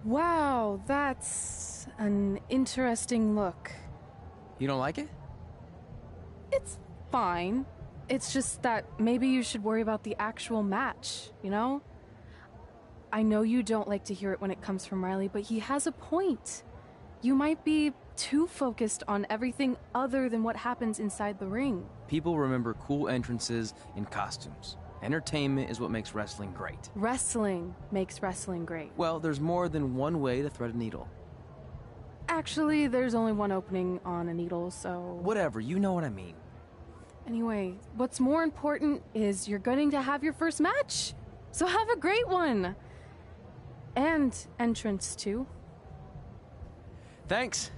Wow, that's an interesting look. You don't like it? It's fine. It's just that maybe you should worry about the actual match, you know? I know you don't like to hear it when it comes from Riley, but he has a point. You might be too focused on everything other than what happens inside the ring. People remember cool entrances and costumes. Entertainment is what makes wrestling great. Wrestling makes wrestling great. Well, there's more than one way to thread a needle. Actually, there's only one opening on a needle, so... Whatever, you know what I mean. Anyway, what's more important is you're going to have your first match. So have a great one. And entrance, too. Thanks.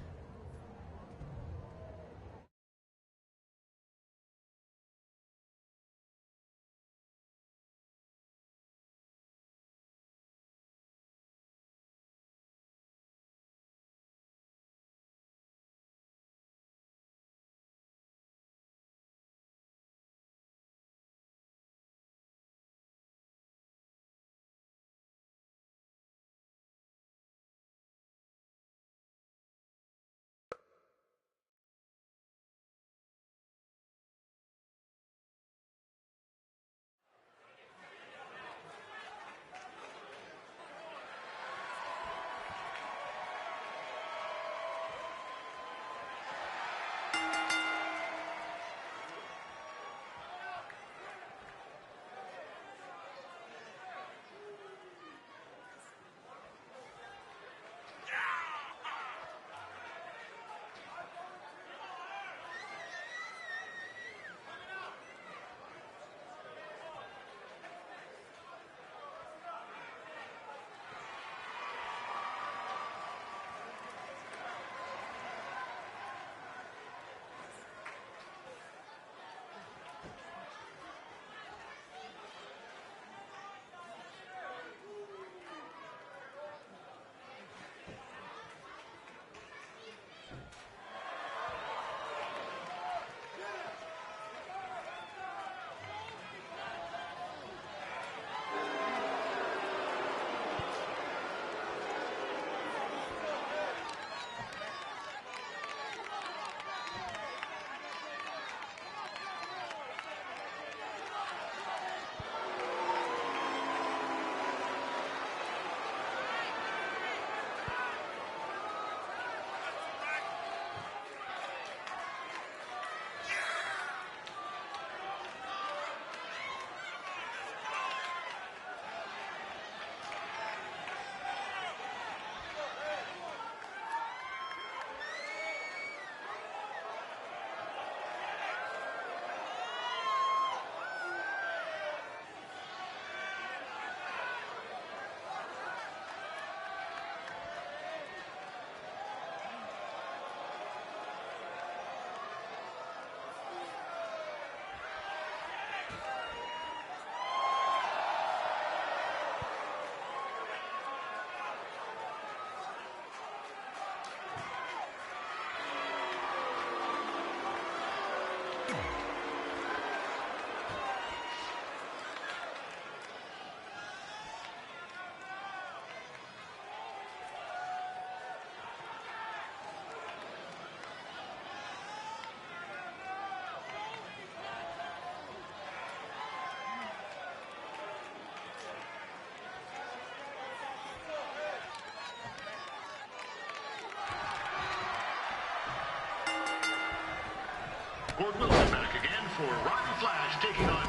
Gord Wilson back again for Rotten Flash taking on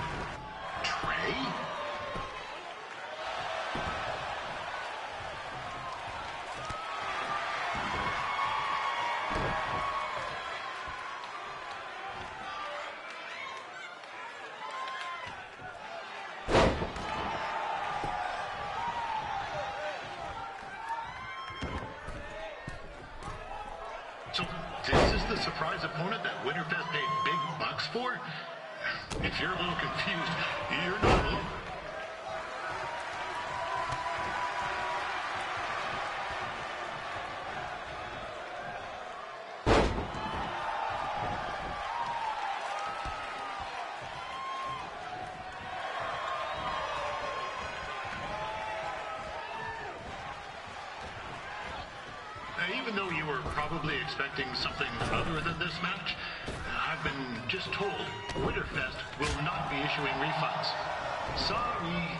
Trey. So this is the surprise opponent that Winterfest paid big bucks for? If you're a little confused, you're not alone. even though you were probably expecting something other than this match, I've been just told Winterfest will not be issuing refunds. Sorry.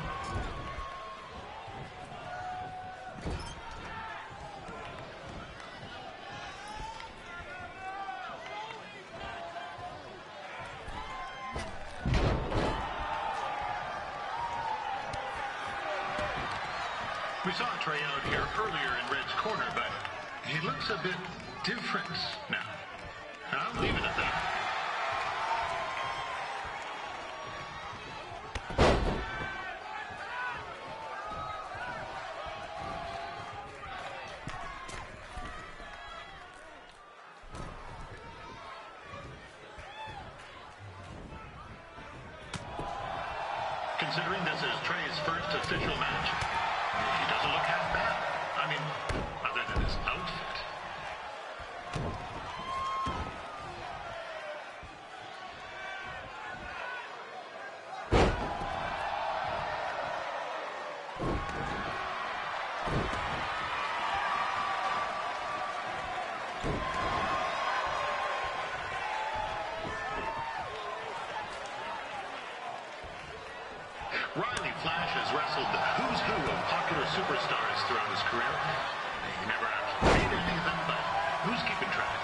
We saw Trey out here earlier in Red's corner, but he looks a bit different now. I'll leave it at that. Considering this is Trey's first official match, he doesn't look half bad. I mean, other than his outfit. Riley Flash has wrestled the who's who of popular superstars throughout his career. He never actually made any of them, but who's keeping track?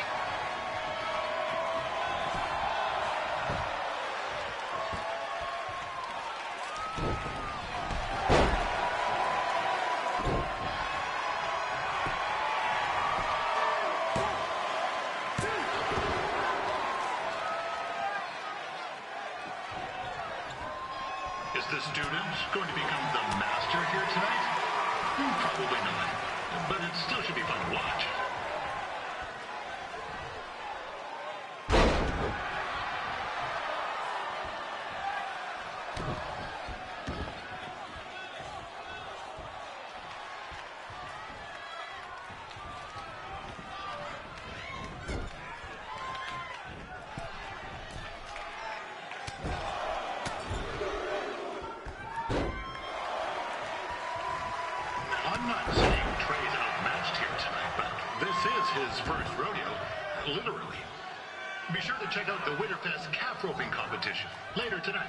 Is the student going to become the master here tonight? Probably not, but it still should be fun to watch. I'm not saying Trey's outmatched here tonight, but this is his first rodeo, literally. Be sure to check out the Winterfest calf roping competition later tonight.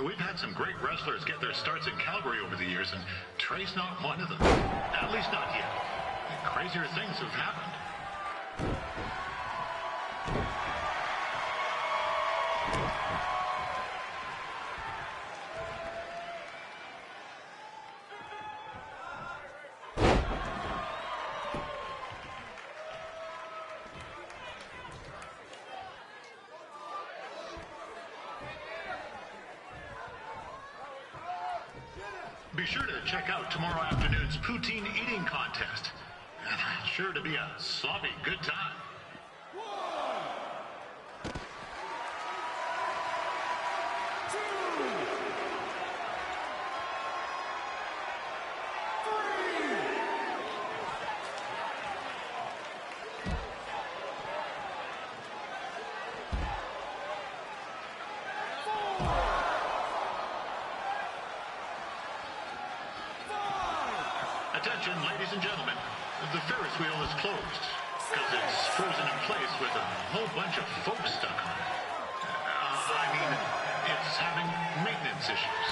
We've had some great wrestlers get their starts in Calgary over the years, and Trey's not one of them. At least not yet. Crazier things have happened. Be sure to check out tomorrow afternoon's poutine eating contest. Sure to be a sloppy good time. Attention, ladies and gentlemen, the Ferris wheel is closed because it's frozen in place with a whole bunch of folks stuck on it. I mean, it's having maintenance issues.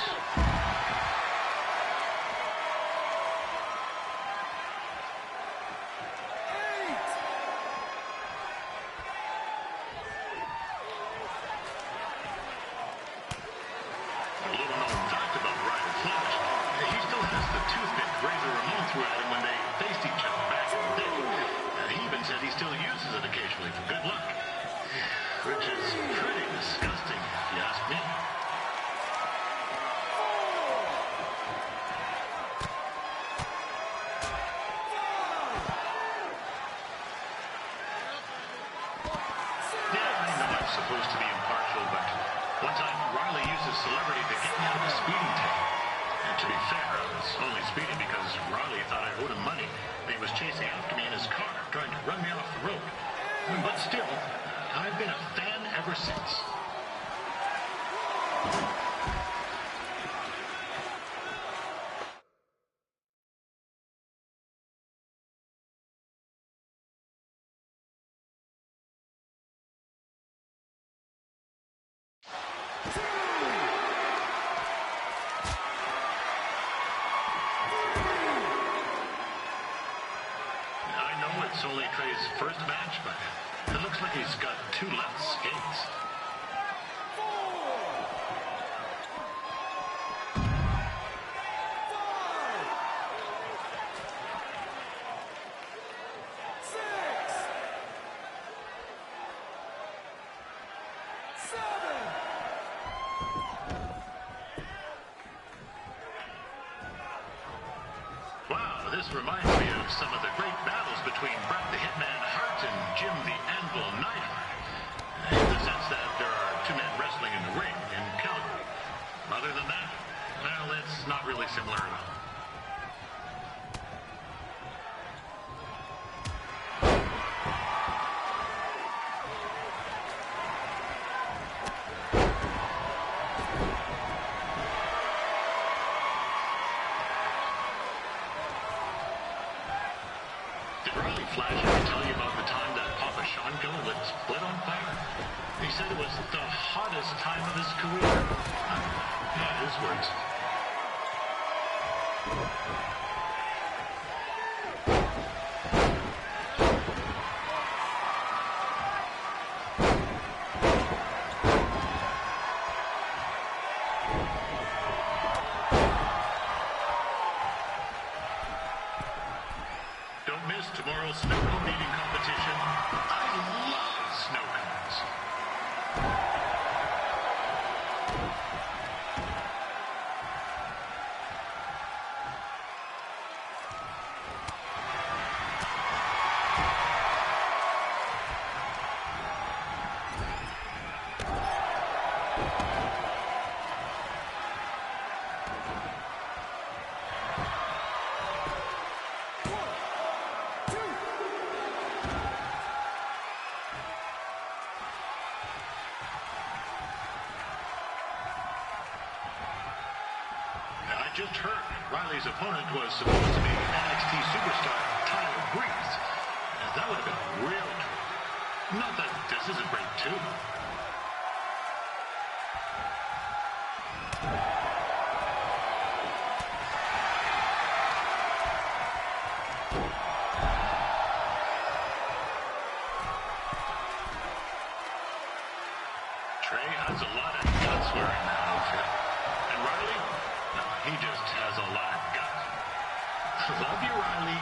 A little known fact about Riley Flash, he still has the toothpick Razor Ramon threw at him when they faced each other back in the day. He even said he still uses it occasionally for good luck. Which is pretty disgusting, if you ask me. Yeah, I know I'm supposed to be impartial, but one time Riley used a celebrity to get me out of a speeding ticket. To be fair, I was only speeding because Riley thought I owed him money. He was chasing after me in his car, trying to run me off the road. But still, I've been a fan ever since. It's only Trey's first match, but it looks like he's got 2 left skates. Wow, this reminds me of some of the great battles between Bret the Hitman Hart and Jim the Anvil Neidhart. In the sense that there are 2 men wrestling in the ring and counting. Other than that, well, it's not really similar at all. Flash, I can tell you about the time that Papa Shango lit Split on fire. He said it was the hottest time of his career. Yeah, his words. Don't miss tomorrow's snow cone eating competition. I love snow cones. I just heard Riley's opponent was supposed to be NXT superstar Tyler Breeze. That would have been real cool. Not that this isn't great, too. Trey has a lot of guts wearing that outfit. And Riley? No, he just has a lot of guts. Love you, Riley.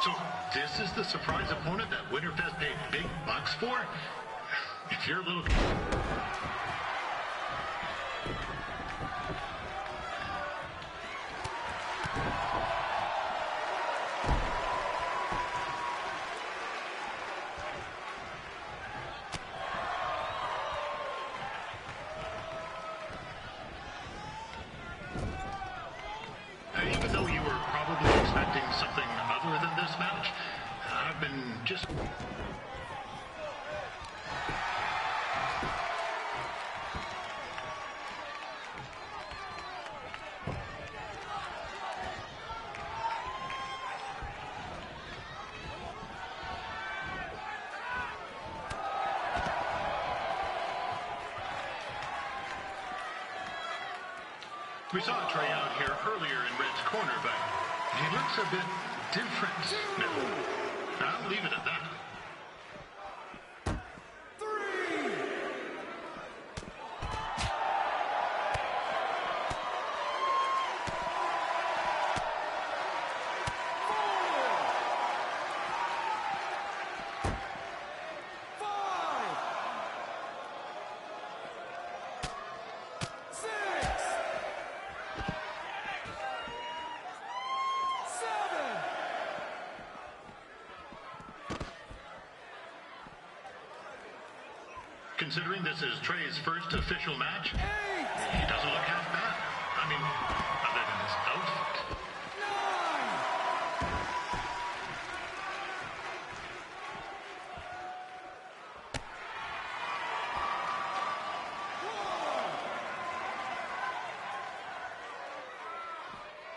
So this is the surprise opponent that Winterfest paid big bucks for? If you're a little... just... We saw Trey out here earlier in Red's corner, but he looks a bit different now. I'll leave it at that. Considering this is Trey's first official match, he doesn't look half bad. I mean, other than his outfit.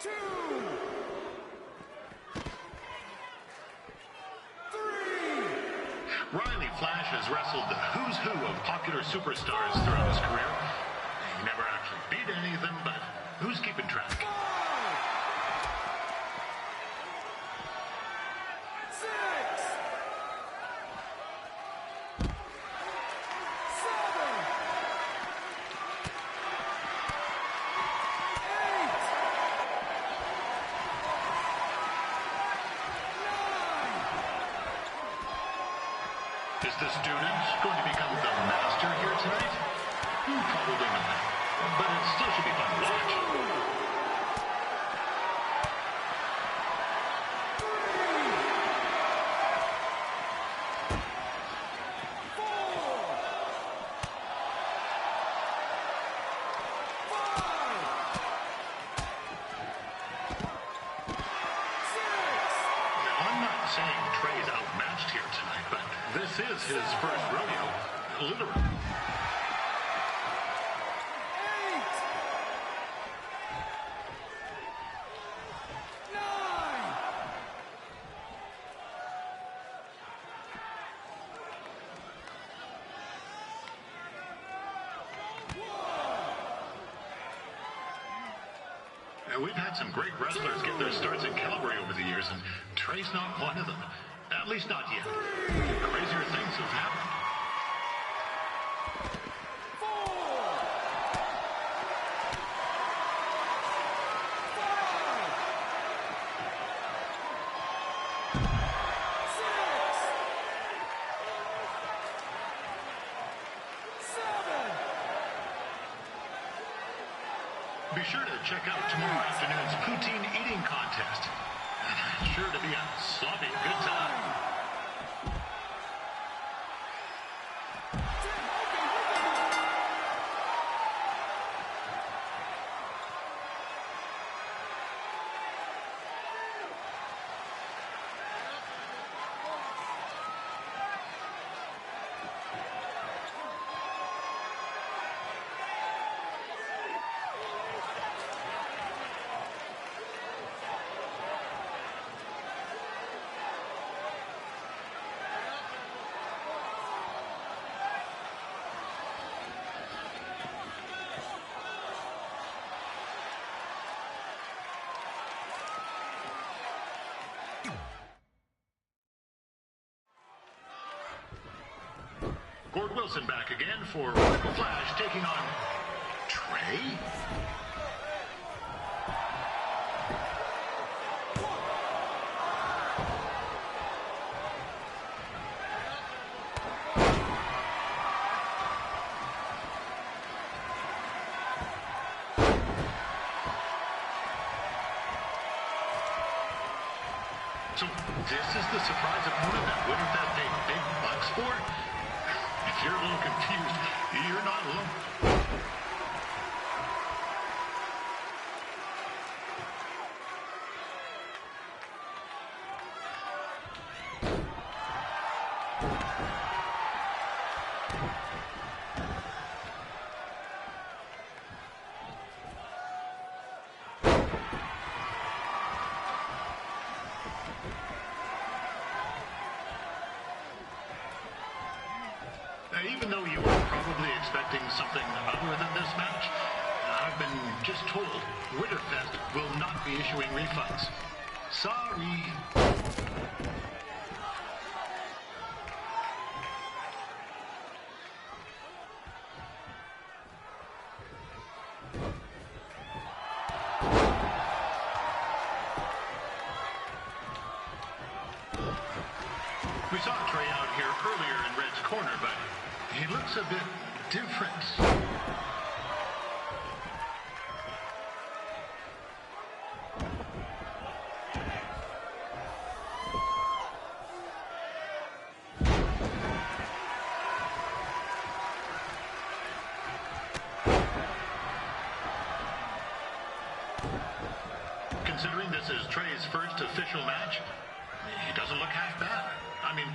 2, 3. Riley Flash has wrestled the who's who of popular superstars throughout his career. He never actually beat any of them, but who's keeping track? 5, 6, 7, 8, 9. Is the student going to become the master here tonight? Probably not. But it still should be fun to watch. 3, 4, 5, 6. Now, I'm not saying Trey's outmatched here tonight, but this is his first rodeo, literally. 8, 9. We've had some great wrestlers get their starts in Calgary over the years, and Trey's not one of them. At least not yet. Crazier things have happened. 4, 5, 6, 7. Be sure to check out tomorrow afternoon's poutine eating contest. Sure to be a sloppy good time. Gord Wilson back again for Red Flash taking on Trey. So this is the surprise opponent that Winter Fest paid big bucks for? If you're a little confused, you're not alone. something other than this match? I've been just told Winterfest will not be issuing refunds. Sorry. We saw Trey out here earlier in Red's corner, but he looks a bit different. Considering this is Trey's first official match, he doesn't look half bad. I mean...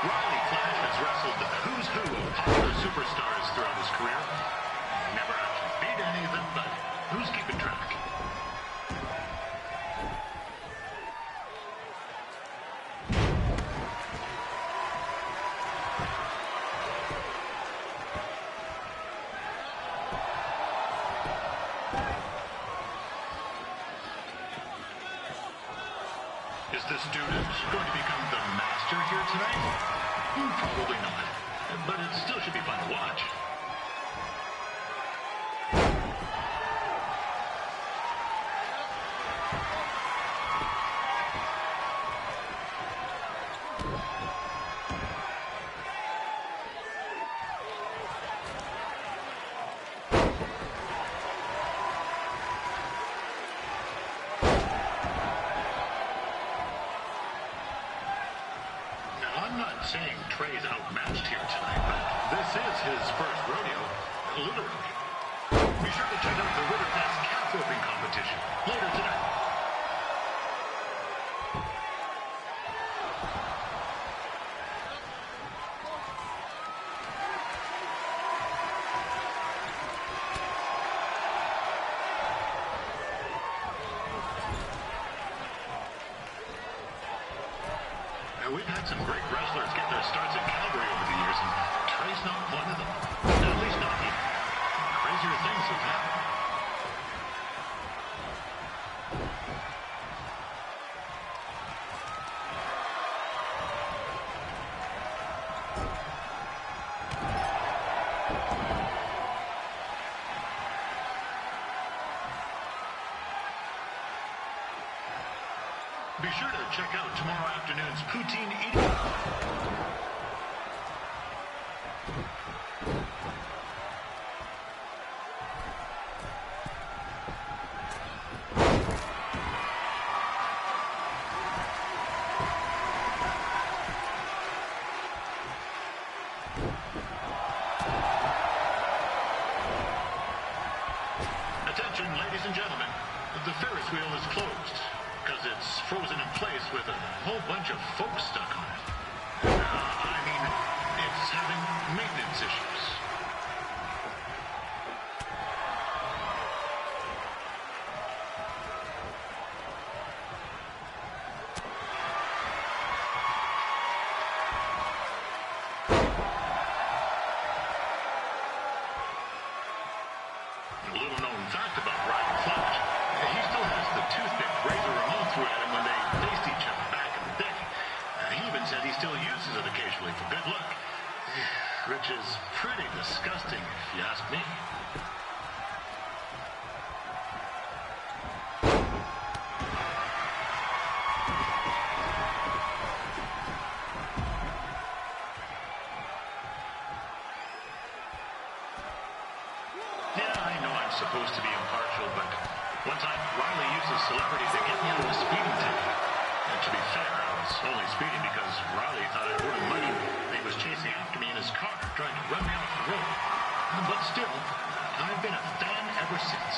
Riley Flash has wrestled the who's who of popular superstars throughout his career. He never actually beat any of them, but who's keeping track? Is this student going to become the master here tonight? Probably not, but it still should be fun to watch. I'm not saying Trey's outmatched here tonight, but this is his first rodeo, literally. Be sure to check out the Winterfest calf roping competition later tonight. We've had some great wrestlers get their starts at Calgary over the years, and Trey's not one of them. At least not yet. Crazier things have happened. Be sure to check out tomorrow afternoon's poutine eating. Attention, ladies and gentlemen, the Ferris wheel is closed because it's frozen in place with a whole bunch of folks stuck on it. I mean, it's having maintenance issues. A little known fact about Ryan Flash, he still has the toothpick razor Ramon threw at him when they faced each other back in the day. He even said he still uses it occasionally for good luck, which is pretty disgusting if you ask me. Yeah, I know I'm supposed to be impartial, but one time Riley used his celebrity to get me out of a speeding ticket. And to be fair, I was only speeding because Riley thought I owed him money. He was chasing after me in his car, trying to run me off the road. But still, I've been a fan ever since.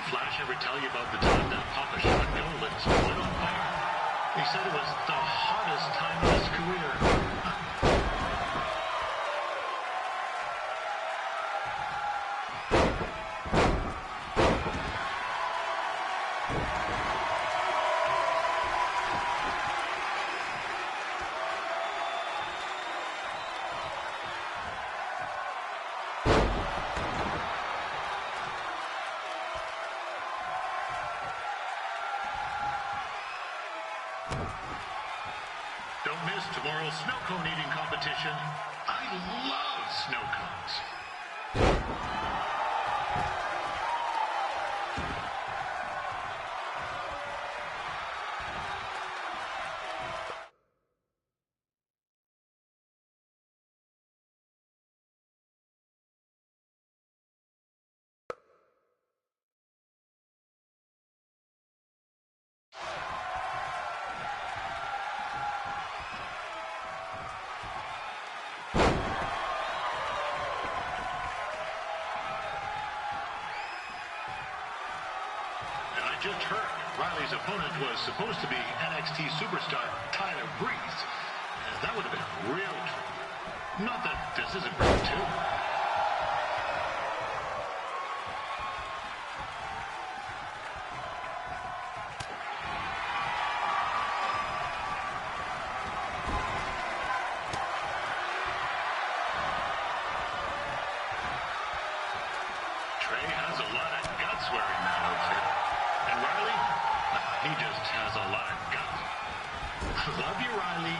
Flash ever tell you about the time that Papa shot goal lit his foot on fire? He said it was the hottest time of his career. Don't miss tomorrow's snow cone eating competition. I love snow cones. Just heard Riley's opponent was supposed to be NXT superstar Tyler Breeze. That would have been a real treat. Not that this isn't great too. Trey has a lot of guts wearing that outfit. And Riley, he just has a lot of guts. Love you, Riley.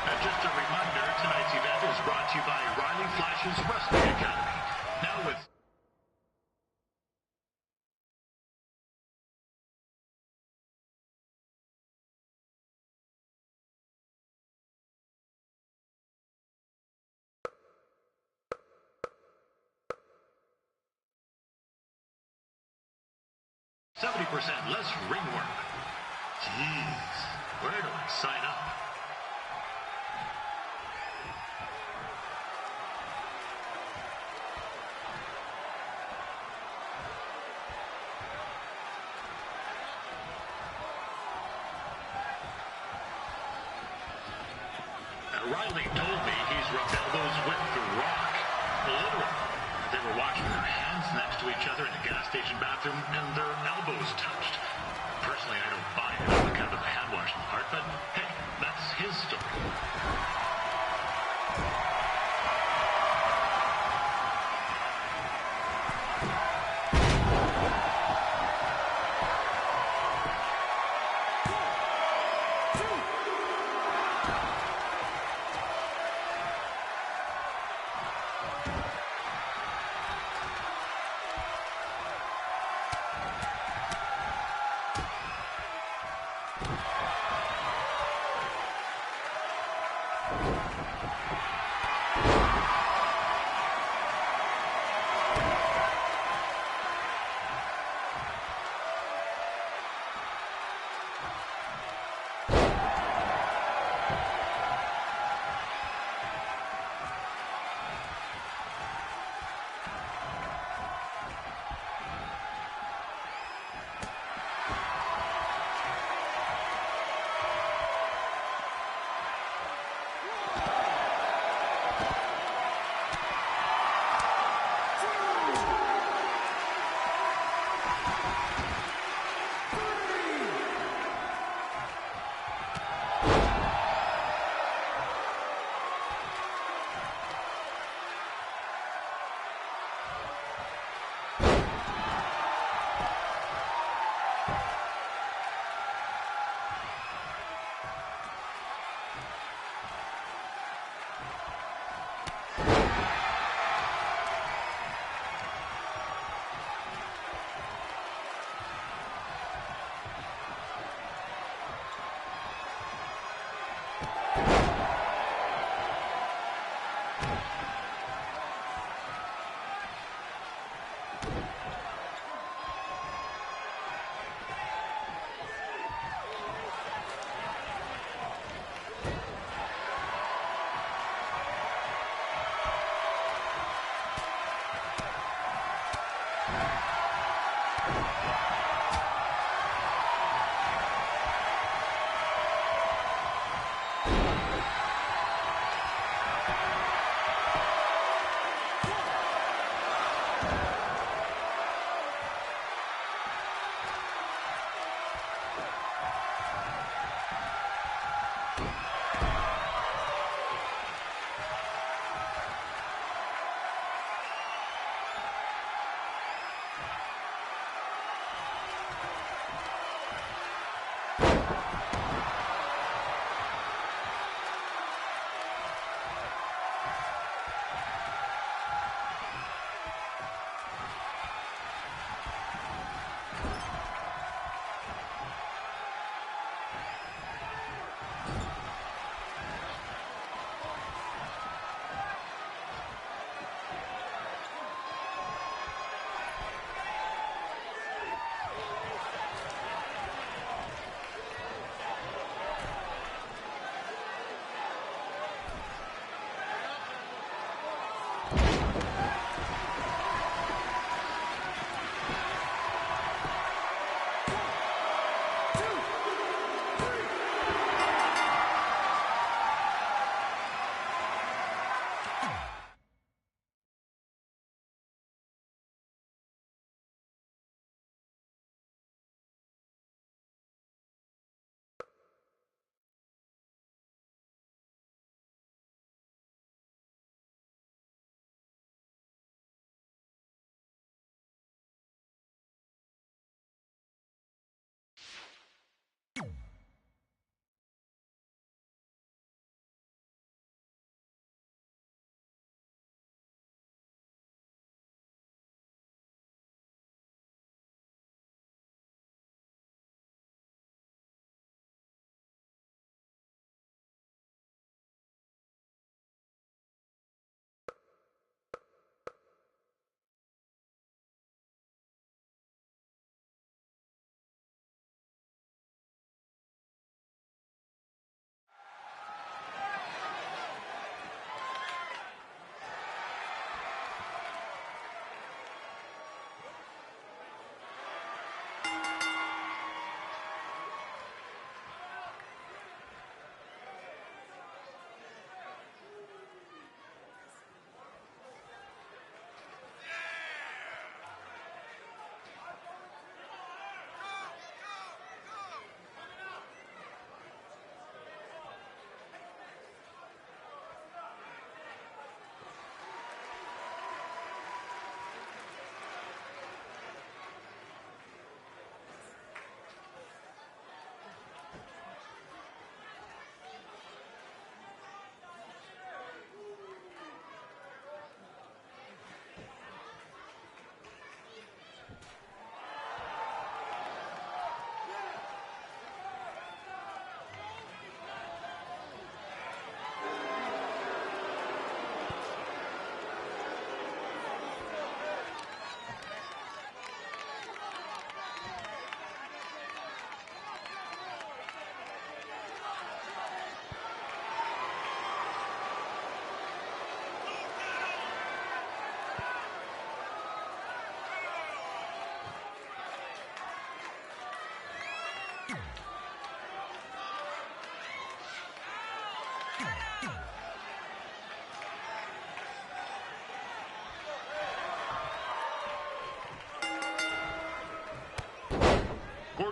And just a reminder, tonight's event is brought to you by Riley Flash's Wrestling Academy. Now with... $70% less ring work. Jeez, where do I sign up? Riley told me he's rubbed elbows with The Rock. Literally. They were washing their hands next to each other in a gas station bathroom, and their elbows touched. Personally, I don't buy it on account of the hand washing part, but hey, that's his story.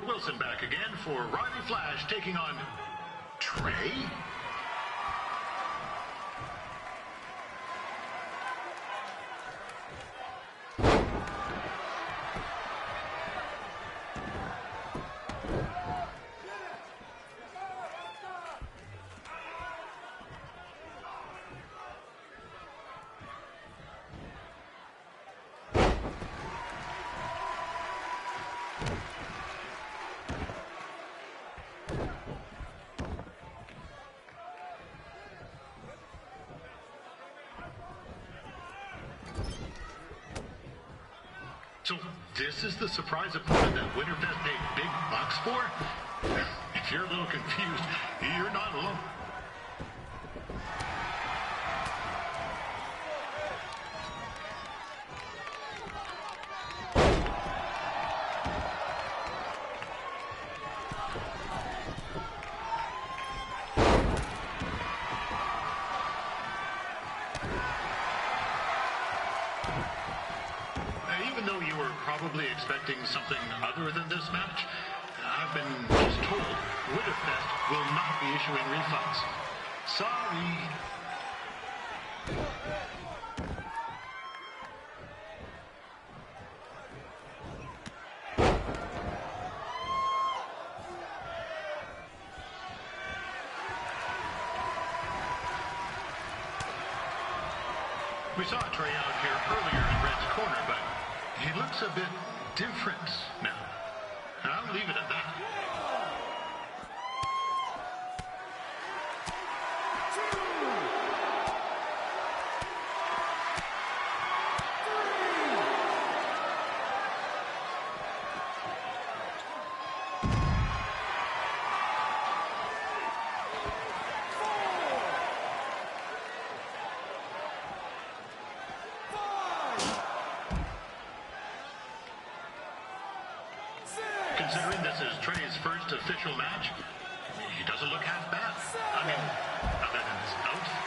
Wilson back again for Riley Flash taking on Trey. So this is the surprise opponent that Winterfest paid big bucks for? If you're a little confused, you're not alone. Even though you were probably expecting something other than this match, I've been just told Winterfest will not be issuing refunds. Sorry. We saw Trey out here earlier in Red's corner, but he looks a bit different now. I'll leave it at that. Considering this is Trey's first official match, he doesn't look half bad. I mean, other than his outfit.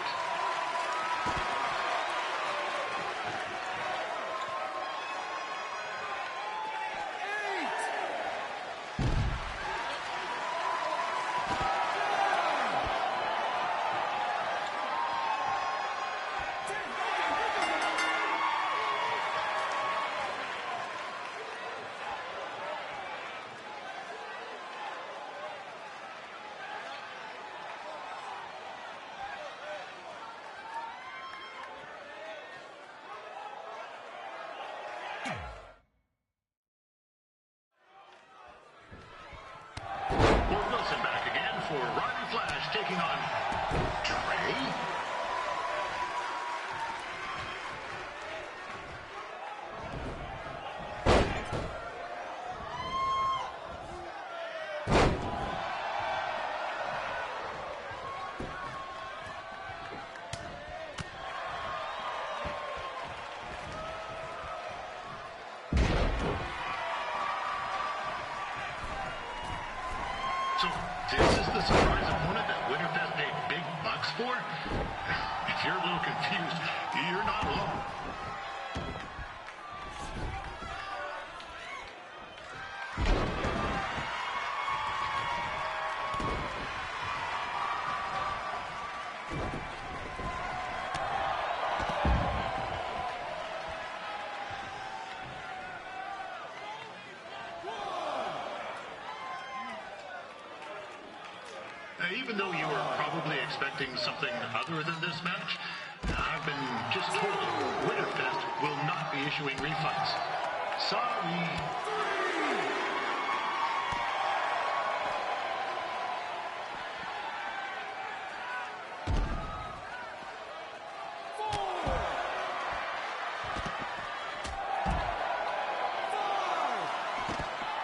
Wilson back again for Riley Flash taking on Trey. So this is the surprise opponent that Winterfest paid big bucks for? If you're a little confused, you're not alone. Even though you were probably expecting something other than this match, I've been just told Winterfest will not be issuing refunds. Sorry.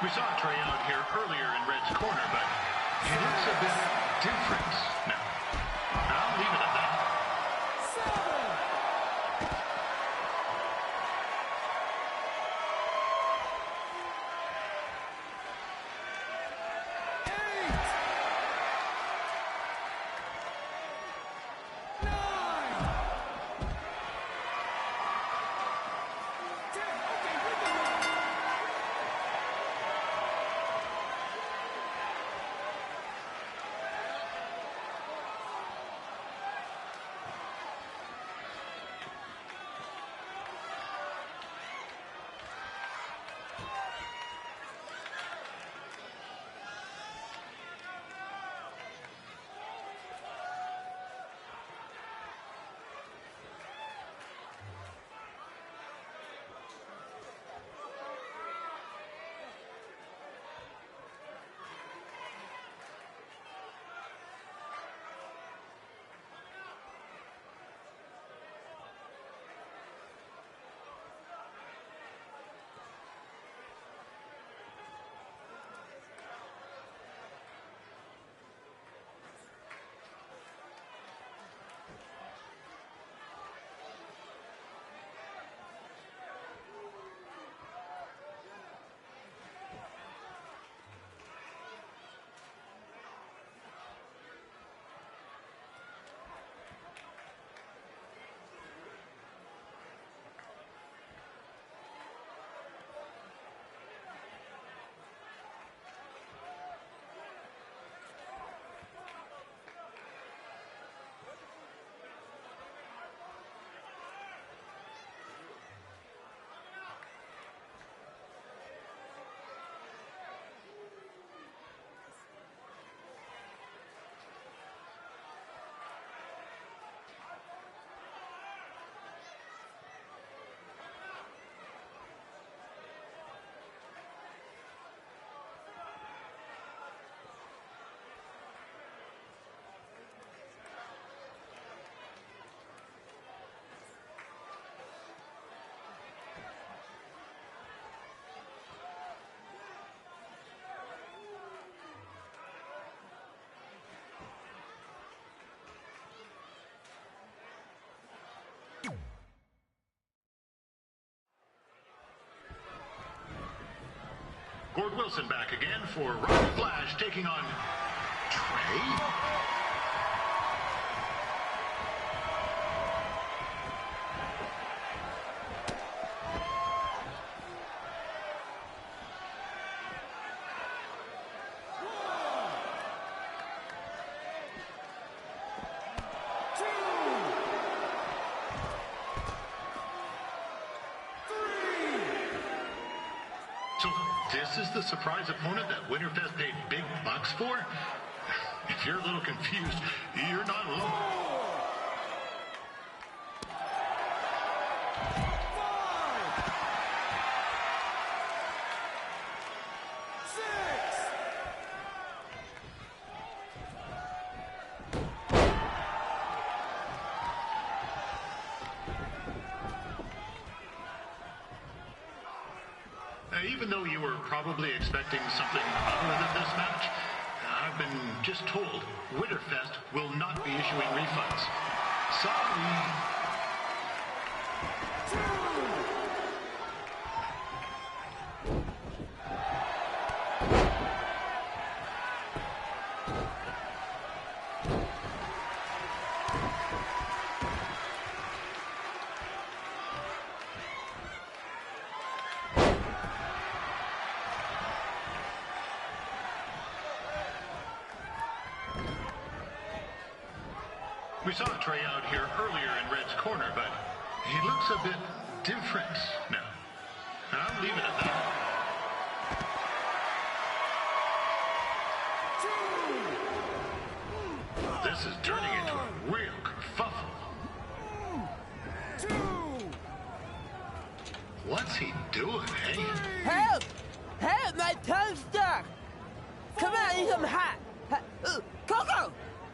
We saw Trey out here earlier in Red's corner, but he looks a bit different now. I'll leave it at that. Gord Wilson back again for Ron Flash taking on Trey. So this is the surprise opponent that Winterfest paid big bucks for? If you're a little confused, you're not alone. 5, 6. Even though you were probably expecting something other than this match, I've been just told Winterfest will not be issuing refunds. Sorry. 2. We saw Trey out here earlier in Red's corner, but he looks a bit different now. I'll leave it at that. 2. This is turning into a real kerfuffle. 2. What's he doing, eh? Help! Help! My tongue's stuck! Come on, I need some hot! Coco!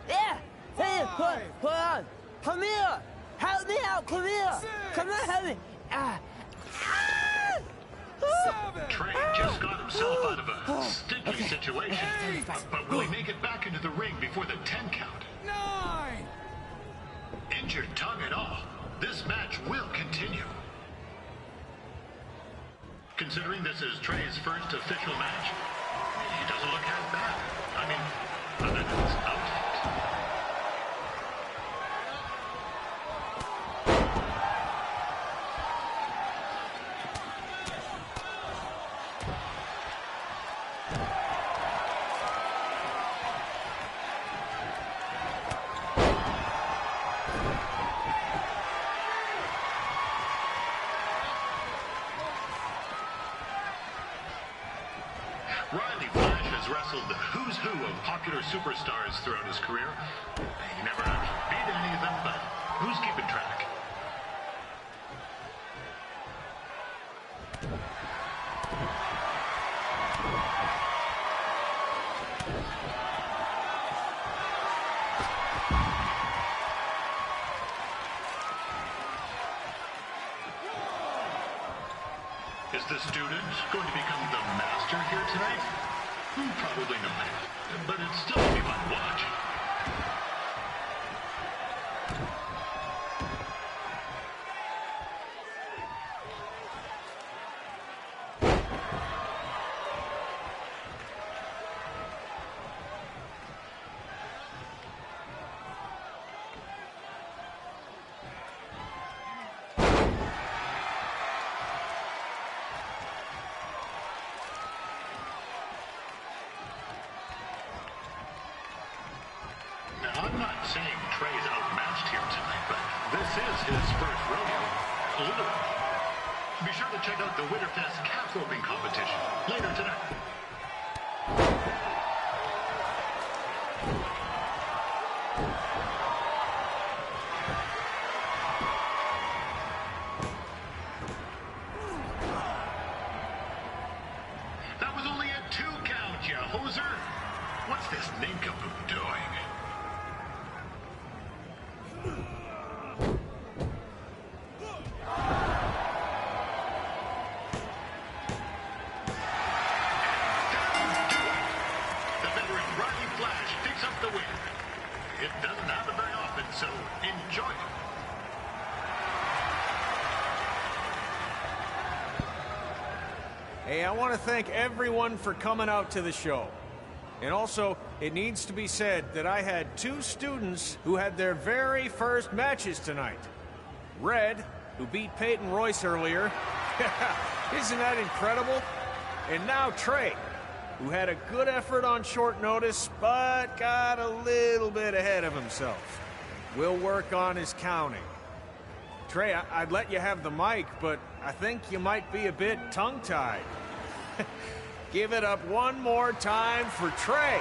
Yeah! Hey, hold on! Come here! Help me out! Come here! 6. Come on, help me! Ah! 7. Trey just got himself out of a sticky situation. But will he make it back into the ring before the 10 count? 9. Injured tongue and all, this match will continue. Considering this is Trey's first official match, he doesn't look half bad. I mean, other than his outfit. Riley Flash has wrestled the who's who of popular superstars throughout his career. He never actually beat any of them, but who's keeping track? Is the student going to become the master here tonight? Probably not. But it's still a fun watch. Now, I'm not saying Trey's outmatched here tonight, but this is his first rodeo. Literally. Be sure to check out the Winterfest calf roping competition later tonight. That was only a 2 count, you hoser. What's this nincompoop doing? The veteran Ronnie Flash picks up the win. It doesn't happen very often, so enjoy it. Hey, I want to thank everyone for coming out to the show. And also, it needs to be said that I had 2 students who had their very first matches tonight. Red, who beat Peyton Royce earlier. Isn't that incredible? And now Trey, who had a good effort on short notice, but got a little bit ahead of himself. We'll work on his counting. Trey, I'd let you have the mic, but I think you might be a bit tongue-tied. Give it up one more time for Trey.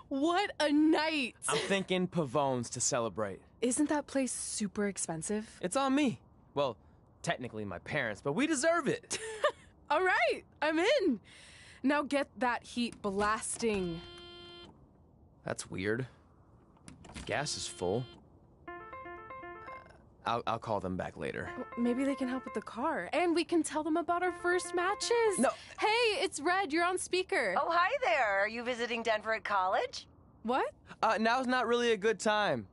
What a night! I'm thinking Pavone's to celebrate. Isn't that place super expensive? It's on me. Well, technically my parents, but we deserve it. All right, I'm in. Now get that heat blasting. That's weird. Gas is full. I'll call them back later. Maybe they can help with the car. And we can tell them about our first matches. No. Hey, it's Red. You're on speaker. Oh, hi there. Are you visiting Denver at college? What? Now's not really a good time.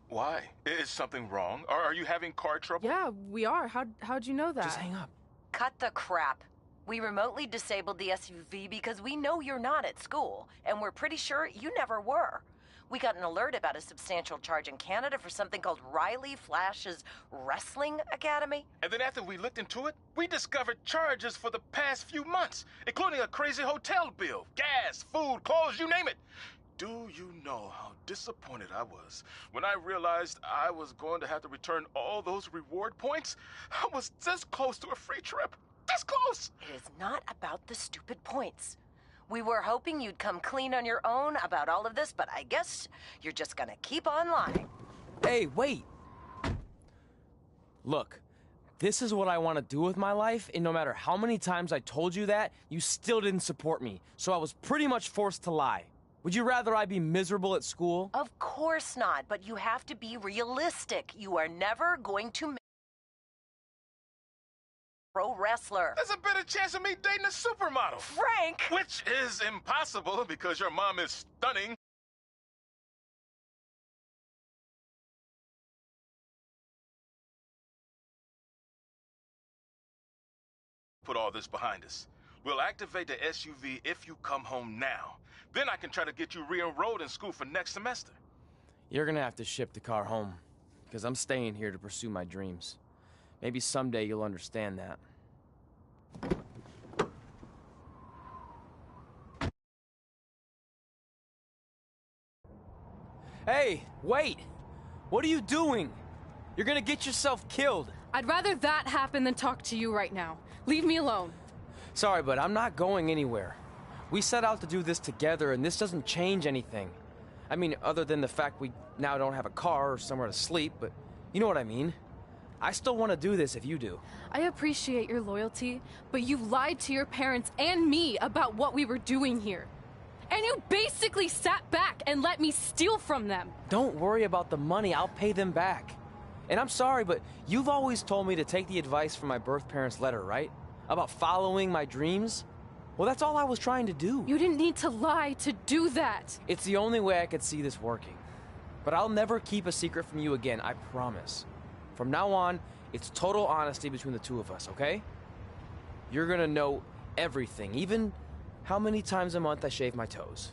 Why? Is something wrong? Or are you having car trouble? Yeah, we are. How'd you know that? Just hang up. Cut the crap. We remotely disabled the SUV because we know you're not at school, and we're pretty sure you never were. We got an alert about a substantial charge in Canada for something called Riley Flash's Wrestling Academy. And then after we looked into it, we discovered charges for the past few months, including a crazy hotel bill, gas, food, clothes, you name it. Do you know how disappointed I was when I realized I was going to have to return all those reward points? I was this close to a free trip. This close! It is not about the stupid points. We were hoping you'd come clean on your own about all of this, but I guess you're just gonna keep on lying. Hey, wait. Look, this is what I want to do with my life, and no matter how many times I told you that, you still didn't support me, so I was pretty much forced to lie. Would you rather I be miserable at school? Of course not, but you have to be realistic. You are never going to make a pro wrestler. There's a better chance of me dating a supermodel. Frank! Which is impossible because your mom is stunning. Put all this behind us. We'll activate the SUV if you come home now. Then I can try to get you re-enrolled in school for next semester. You're gonna have to ship the car home, because I'm staying here to pursue my dreams. Maybe someday you'll understand that. Hey, wait! What are you doing? You're gonna get yourself killed. I'd rather that happen than talk to you right now. Leave me alone. Sorry, but I'm not going anywhere. We set out to do this together, and this doesn't change anything. I mean, other than the fact we now don't have a car or somewhere to sleep, but you know what I mean. I still want to do this if you do. I appreciate your loyalty, but you lied to your parents and me about what we were doing here. And you basically sat back and let me steal from them. Don't worry about the money, I'll pay them back. And I'm sorry, but you've always told me to take the advice from my birth parents' letter, right? About following my dreams? Well, that's all I was trying to do. You didn't need to lie to do that. It's the only way I could see this working. But I'll never keep a secret from you again, I promise. From now on, it's total honesty between the two of us, okay? You're gonna know everything, even how many times a month I shave my toes.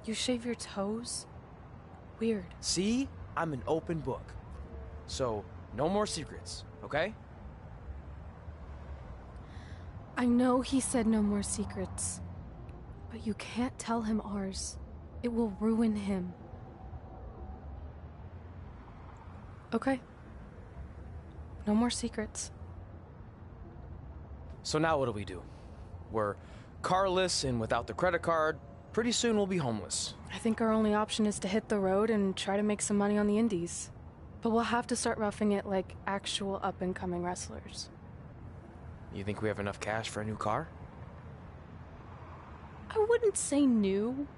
You shave your toes? Weird. See? I'm an open book. So, no more secrets, okay? I know he said no more secrets, but you can't tell him ours. It will ruin him. Okay. No more secrets. So now what do? We're carless and without the credit card. Pretty soon we'll be homeless. I think our only option is to hit the road and try to make some money on the indies. But we'll have to start roughing it like actual up-and-coming wrestlers. You think we have enough cash for a new car? I wouldn't say new.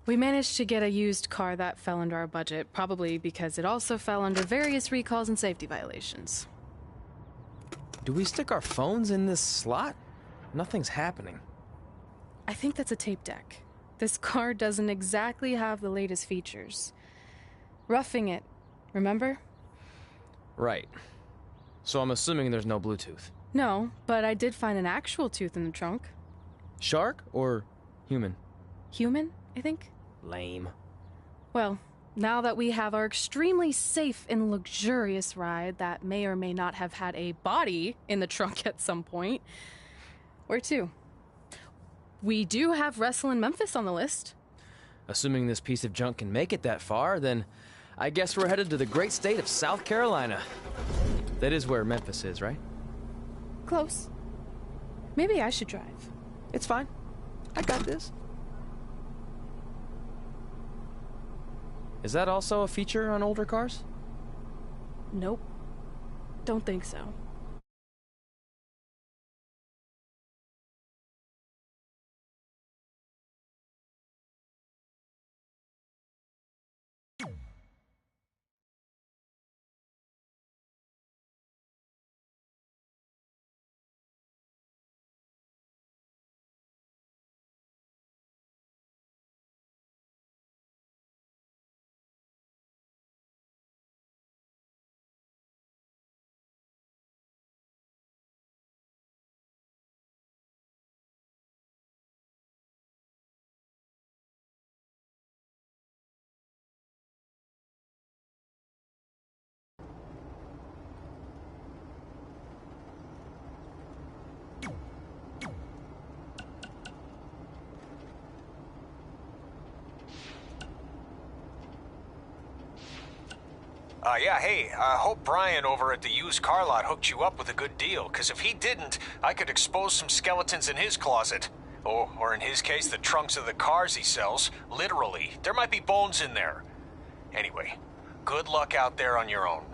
We managed to get a used car that fell under our budget, probably because it also fell under various recalls and safety violations. Do we stick our phones in this slot? Nothing's happening. I think that's a tape deck. This car doesn't exactly have the latest features. Roughing it, remember? Right. So I'm assuming there's no Bluetooth. No, but I did find an actual tooth in the trunk. Shark or human? Human, I think? Lame. Well, now that we have our extremely safe and luxurious ride that may or may not have had a body in the trunk at some point, where to? We do have Wrestle in Memphis on the list. Assuming this piece of junk can make it that far, then I guess we're headed to the great state of South Carolina. That is where Memphis is, right? Close. Maybe I should drive. It's fine. I got this. Is that also a feature on older cars? Nope. Don't think so. Yeah, hey, I hope Brian over at the used car lot hooked you up with a good deal, because if he didn't, I could expose some skeletons in his closet. Oh, or in his case, the trunks of the cars he sells. Literally. There might be bones in there. Anyway, good luck out there on your own.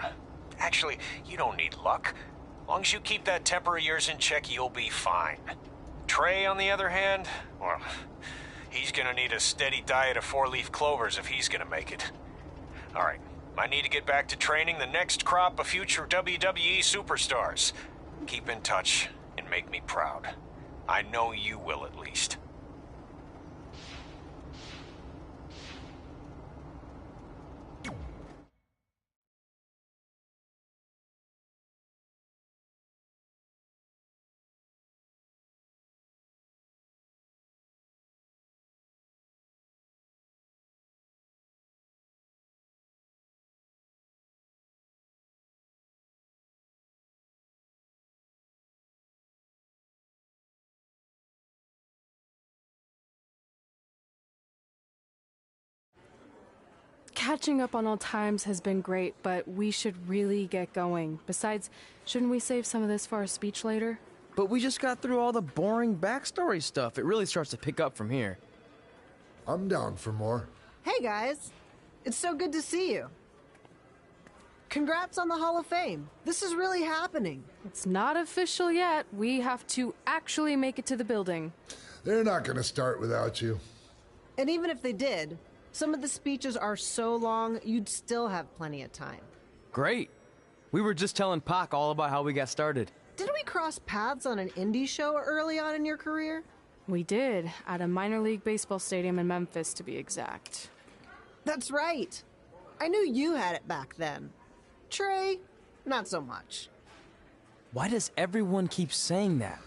Actually, you don't need luck. As long as you keep that temper of yours in check, you'll be fine. Trey, on the other hand, well, he's gonna need a steady diet of four-leaf clovers if he's gonna make it. All right. I need to get back to training the next crop of future WWE superstars. Keep in touch and make me proud. I know you will, at least. Catching up on old times has been great, but we should really get going. Besides, shouldn't we save some of this for our speech later? But we just got through all the boring backstory stuff. It really starts to pick up from here. I'm down for more. Hey guys, it's so good to see you. Congrats on the Hall of Fame. This is really happening. It's not official yet. We have to actually make it to the building. They're not going to start without you. And even if they did, some of the speeches are so long, you'd still have plenty of time. Great. We were just telling Pac all about how we got started. Didn't we cross paths on an indie show early on in your career? We did, at a minor league baseball stadium in Memphis, to be exact. That's right. I knew you had it back then. Trey, not so much. Why does everyone keep saying that?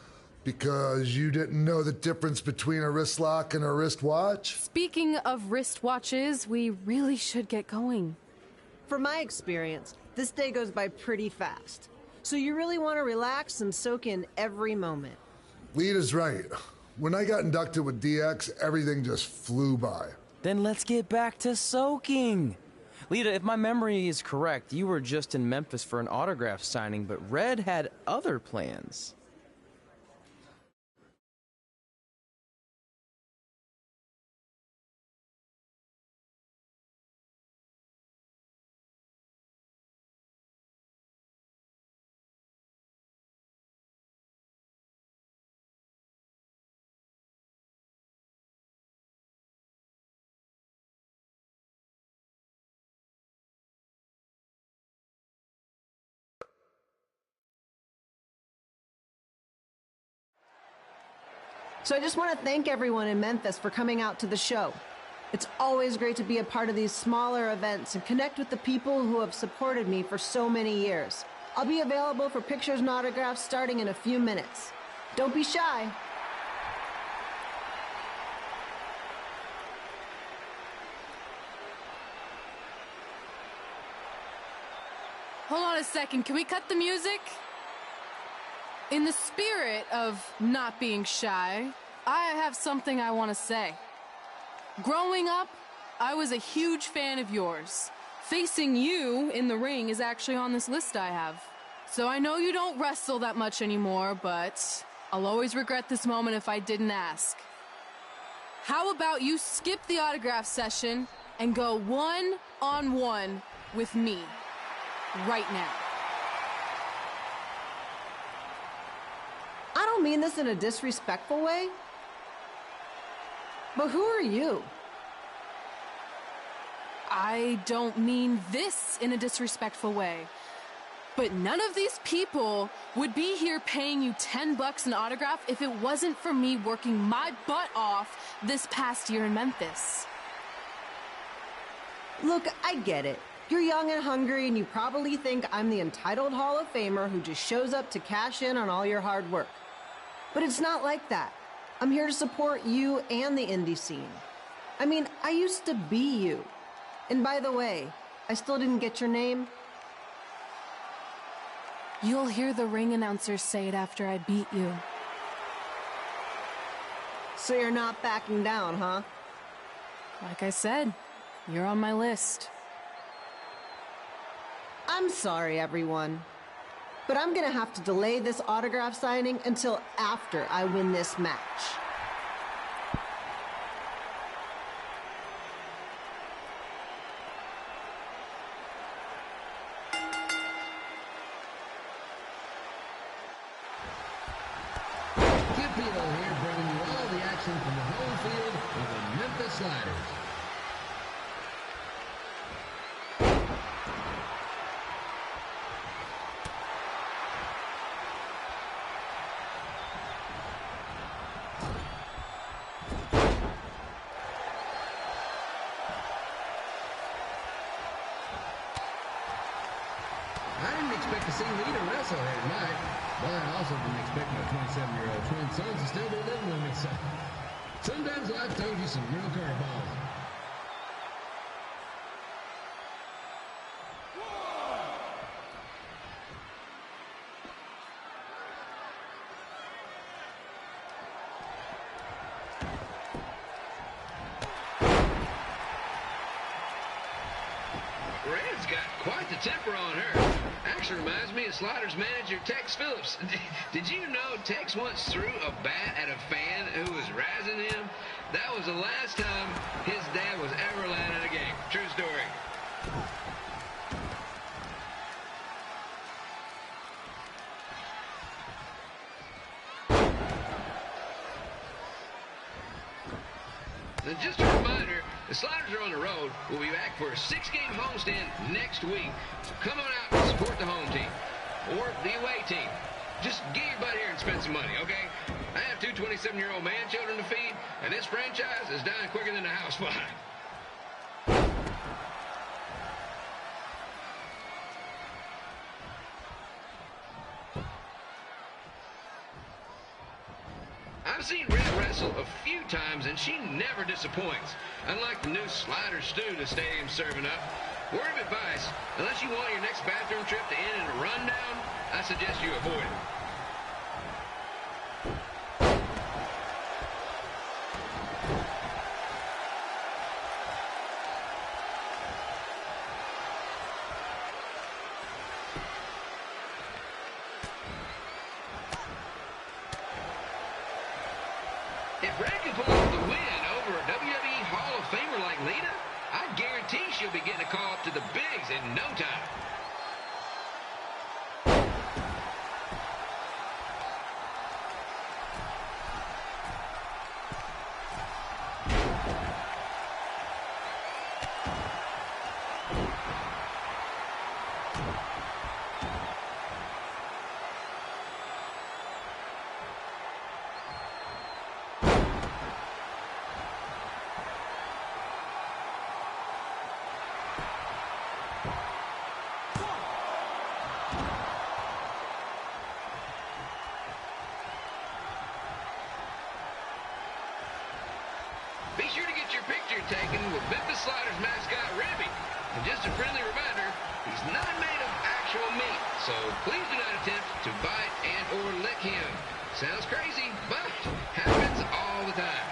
Because you didn't know the difference between a wrist lock and a wristwatch? Speaking of wristwatches, we really should get going. From my experience, this day goes by pretty fast. So you really want to relax and soak in every moment. Lita's right. When I got inducted with DX, everything just flew by. Then let's get back to soaking. Lita, if my memory is correct, you were just in Memphis for an autograph signing, but Red had other plans. So I just want to thank everyone in Memphis for coming out to the show. It's always great to be a part of these smaller events and connect with the people who have supported me for so many years. I'll be available for pictures and autographs starting in a few minutes. Don't be shy. Hold on a second, can we cut the music? In the spirit of not being shy, I have something I want to say. Growing up, I was a huge fan of yours. Facing you in the ring is actually on this list I have. So I know you don't wrestle that much anymore, but I'll always regret this moment if I didn't ask. How about you skip the autograph session and go one-on-one with me right now? I don't mean this in a disrespectful way, but who are you? I don't mean this in a disrespectful way, but none of these people would be here paying you $10 an autograph if it wasn't for me working my butt off this past year in Memphis. Look, I get it. You're young and hungry, and you probably think I'm the entitled Hall of Famer who just shows up to cash in on all your hard work. But it's not like that. I'm here to support you and the indie scene. I mean, I used to be you. And by the way, I still didn't get your name. You'll hear the ring announcer say it after I beat you. So you're not backing down, huh? Like I said, you're on my list. I'm sorry, everyone. But I'm gonna have to delay this autograph signing until after I win this match. Skip Beal here, bringing you all the action from the home field of the Memphis Sliders. I didn't expect to see Lita wrestle here tonight, but I also didn't expect my 27-year-old twin sons to still be living with me, so sometimes life throws you some real curveballs. Red's got quite the temper on her. Actually reminds me of Sliders manager Tex Phillips. Did you know Tex once threw a bat at a fan who was razzing him? That was the last time his dad was ever allowed in a game. True story. And just a reminder, the Sliders are on the road. We'll be back for a 6-game homestand next week. So come on out and support the home team or the away team. Just get your butt here and spend some money, okay? I have two 27-year-old man children to feed, and this franchise is dying quicker than a house fire. I've seen Red wrestle a few times, and she never disappoints. Unlike the new slider stew the stadium's serving up. Word of advice, unless you want your next bathroom trip to end in a rundown, I suggest you avoid it. If Red can pull off the win over a WWE Hall of Famer like Lita, I guarantee she'll be getting a call up to the bigs in no time. Be sure to get your picture taken with Memphis Sliders mascot Ribby. And just a friendly reminder, he's not made of actual meat, so please do not attempt to bite and or lick him. Sounds crazy, but happens all the time.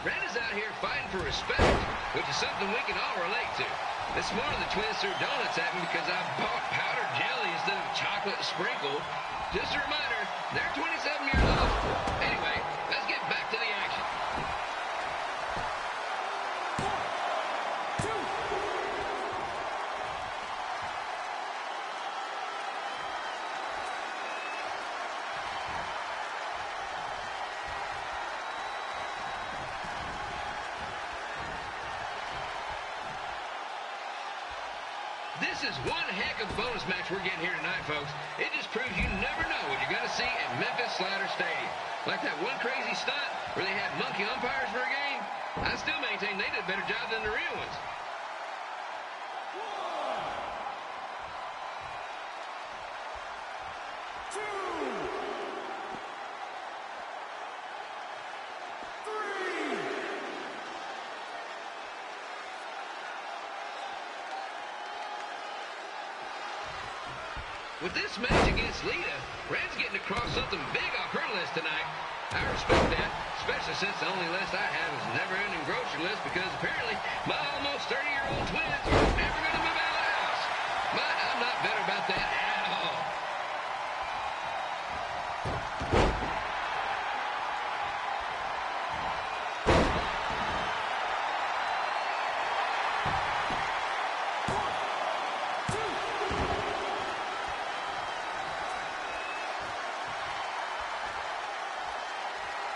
Red is out here fighting for respect, which is something we can all relate to. This morning the twins threw donuts at me because I bought powdered jelly instead of chocolate sprinkle. Just a reminder, they're 27 years old. Anyway, let's get back to the action. This is one heck of a bonus match we're getting here tonight, folks. It just proves you never know what you're going to see at Memphis Slider Stadium. Like that one crazy stunt where they had monkey umpires for a game. I still maintain they did a better job than the real ones. With this match against Lita, Red's getting across something big off her list tonight. I respect that, especially since the only list I have is a never-ending grocery list because apparently my almost 30-year-old twins are never going to move out of the house. But I'm not bitter about that at all.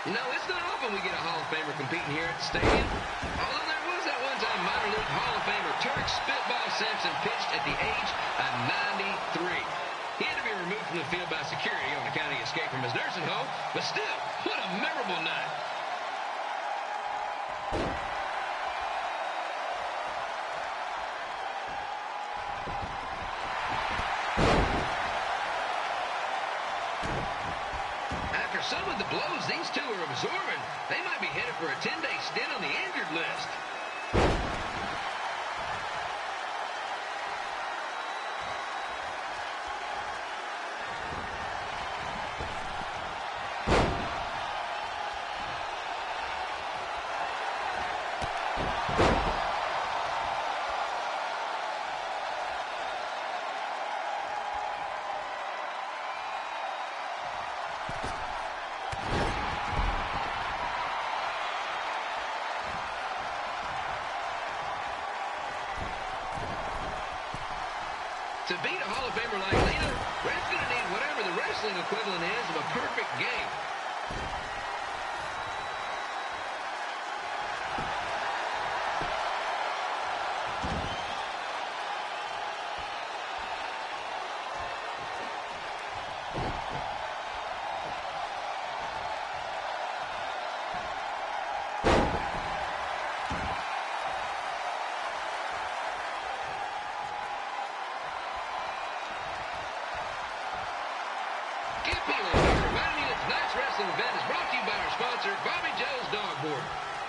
You know, it's not often we get a Hall of Famer competing here at the stadium. Although there was that one time minor league Hall of Famer Turk Spitball Simpson pitched at the age of 93. He had to be removed from the field by security on account of escape from his nursing home, but still, what a memorable night. After some of the blows these two are absorbing, they might be headed for a 10-day stint on the injured list. To beat a Hall of Famer like Lita, Red's going to need whatever the wrestling equivalent is of a perfect game.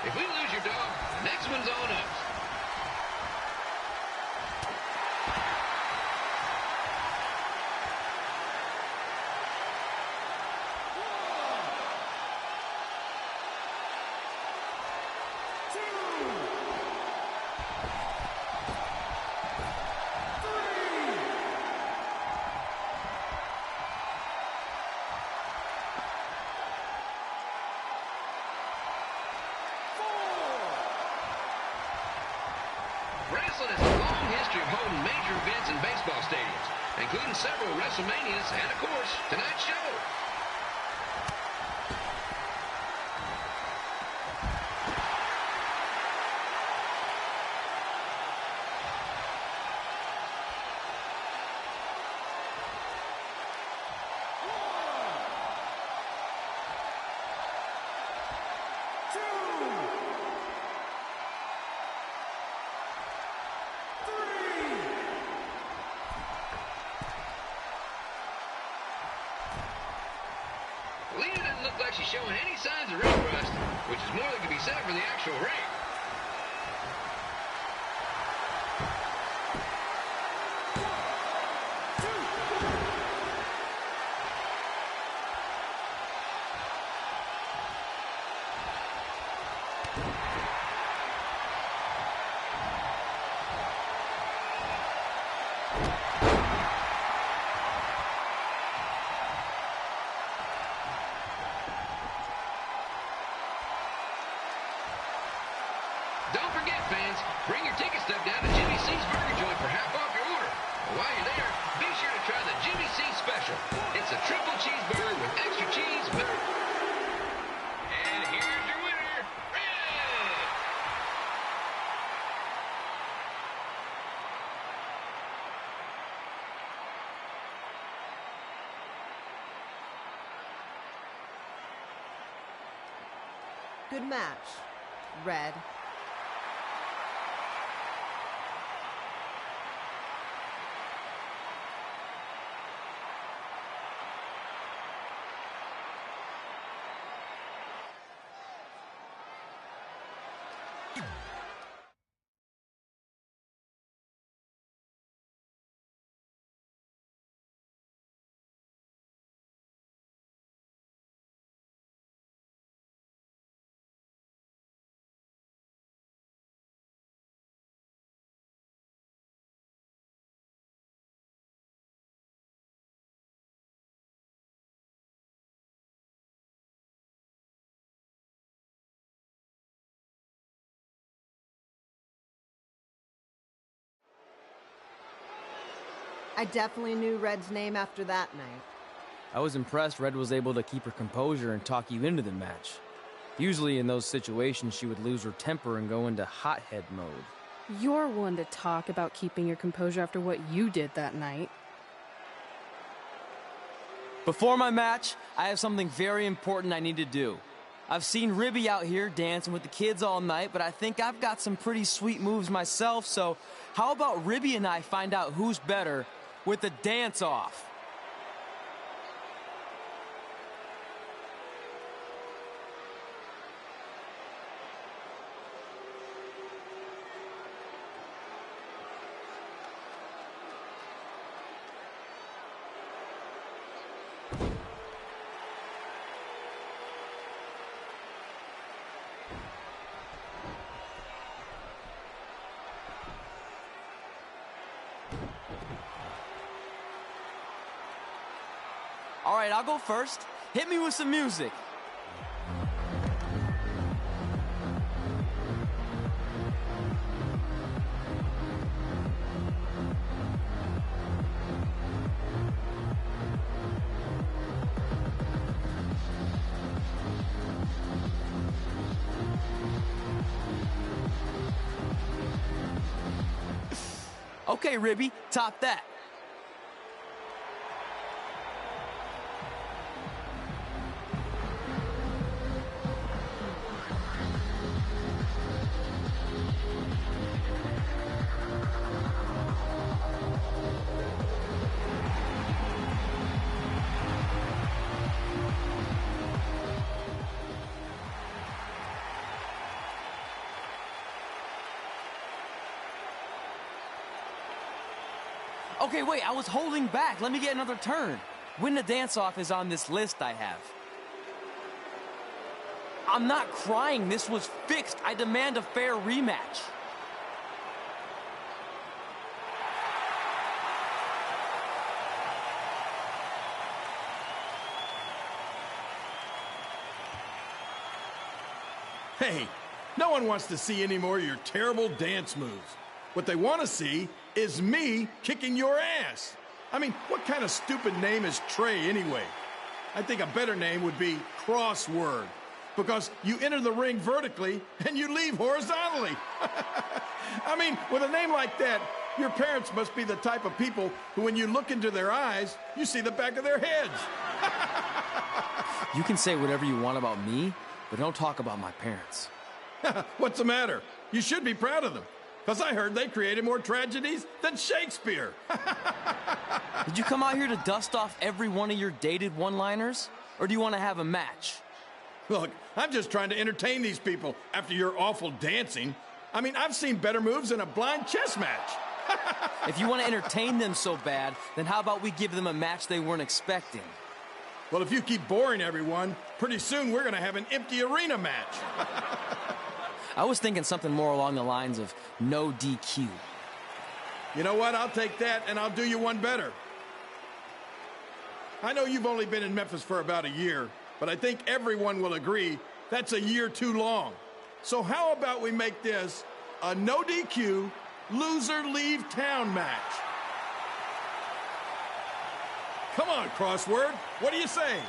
If we lose your dog, the next one's on us. Wrestling has a long history of holding major events in baseball stadiums, including several WrestleManias and, of course, tonight's show. Lita doesn't look like she's showing any signs of ring rust, which is more than can be said for the actual ring. Don't forget, fans, bring your ticket stub down to Jimmy C's Burger Joint for half off your order. And while you're there, be sure to try the Jimmy C Special. It's a triple cheeseburger with extra cheese. And here's your winner, Red! Good match, Red. I definitely knew Red's name after that night. I was impressed Red was able to keep her composure and talk you into the match. Usually in those situations, she would lose her temper and go into hothead mode. You're one to talk about keeping your composure after what you did that night. Before my match, I have something very important I need to do. I've seen Ribby out here dancing with the kids all night, but I think I've got some pretty sweet moves myself, so how about Ribby and I find out who's better with the dance-off? All right, I'll go first. Hit me with some music. Okay, Ribby, top that. Okay, wait, I was holding back. Let me get another turn. Win the dance-off is on this list I have. I'm not crying. This was fixed. I demand a fair rematch. Hey, no one wants to see any more of your terrible dance moves. What they want to see is me kicking your ass. I mean, what kind of stupid name is Trey anyway? I think a better name would be Crossword, because you enter the ring vertically and you leave horizontally. I mean, with a name like that, your parents must be the type of people who, when you look into their eyes, you see the back of their heads. You can say whatever you want about me, but don't talk about my parents. What's the matter? You should be proud of them, because I heard they created more tragedies than Shakespeare. Did you come out here to dust off every one of your dated one-liners? Or do you want to have a match? Look, I'm just trying to entertain these people after your awful dancing. I mean, I've seen better moves in a blind chess match. If you want to entertain them so bad, then how about we give them a match they weren't expecting? Well, if you keep boring everyone, pretty soon we're going to have an empty arena match. I was thinking something more along the lines of no DQ. You know what? I'll take that, and I'll do you one better. I know you've only been in Memphis for about a year, but I think everyone will agree that's a year too long. So how about we make this a no DQ, loser leave town match? Come on, Crossword. What do you say?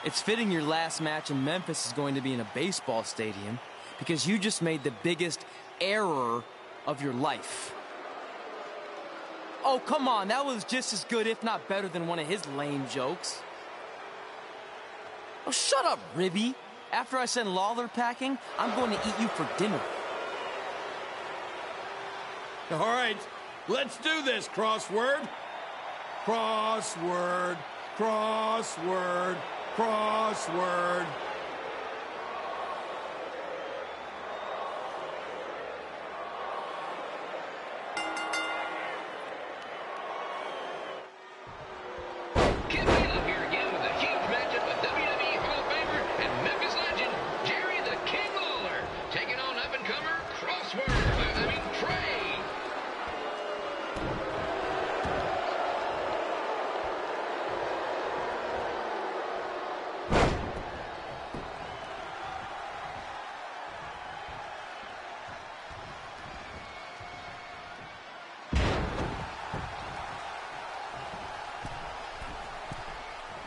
It's fitting your last match in Memphis is going to be in a baseball stadium because you just made the biggest error of your life. Oh, come on. That was just as good, if not better, than one of his lame jokes. Oh, shut up, Ribby. After I send Lawler packing, I'm going to eat you for dinner. All right, let's do this, Crossword. Crossword, crossword, crossword. Ken Wheeler here again with a huge matchup of WWE Hall of Famer and Memphis legend, Jerry the King Lawler, taking on up-and-comer Trey.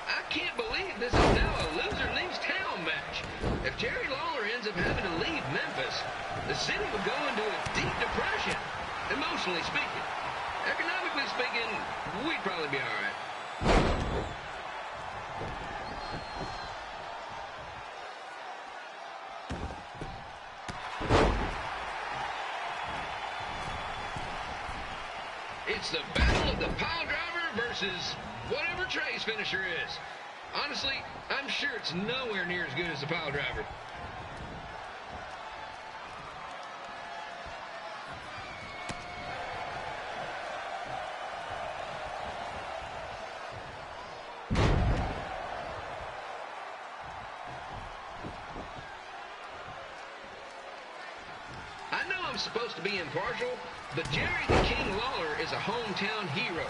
I can't believe this is now a loser leaves town match. If Jerry Lawler ends up having to leave Memphis, the city would go into a deep depression, emotionally speaking. Economically speaking, we'd probably be all right. It's the battle of the pile driver versus whatever Trey's finisher is. Honestly, I'm sure it's nowhere near as good as the pile driver. I know I'm supposed to be impartial, but Jerry the King Lawler is a hometown hero.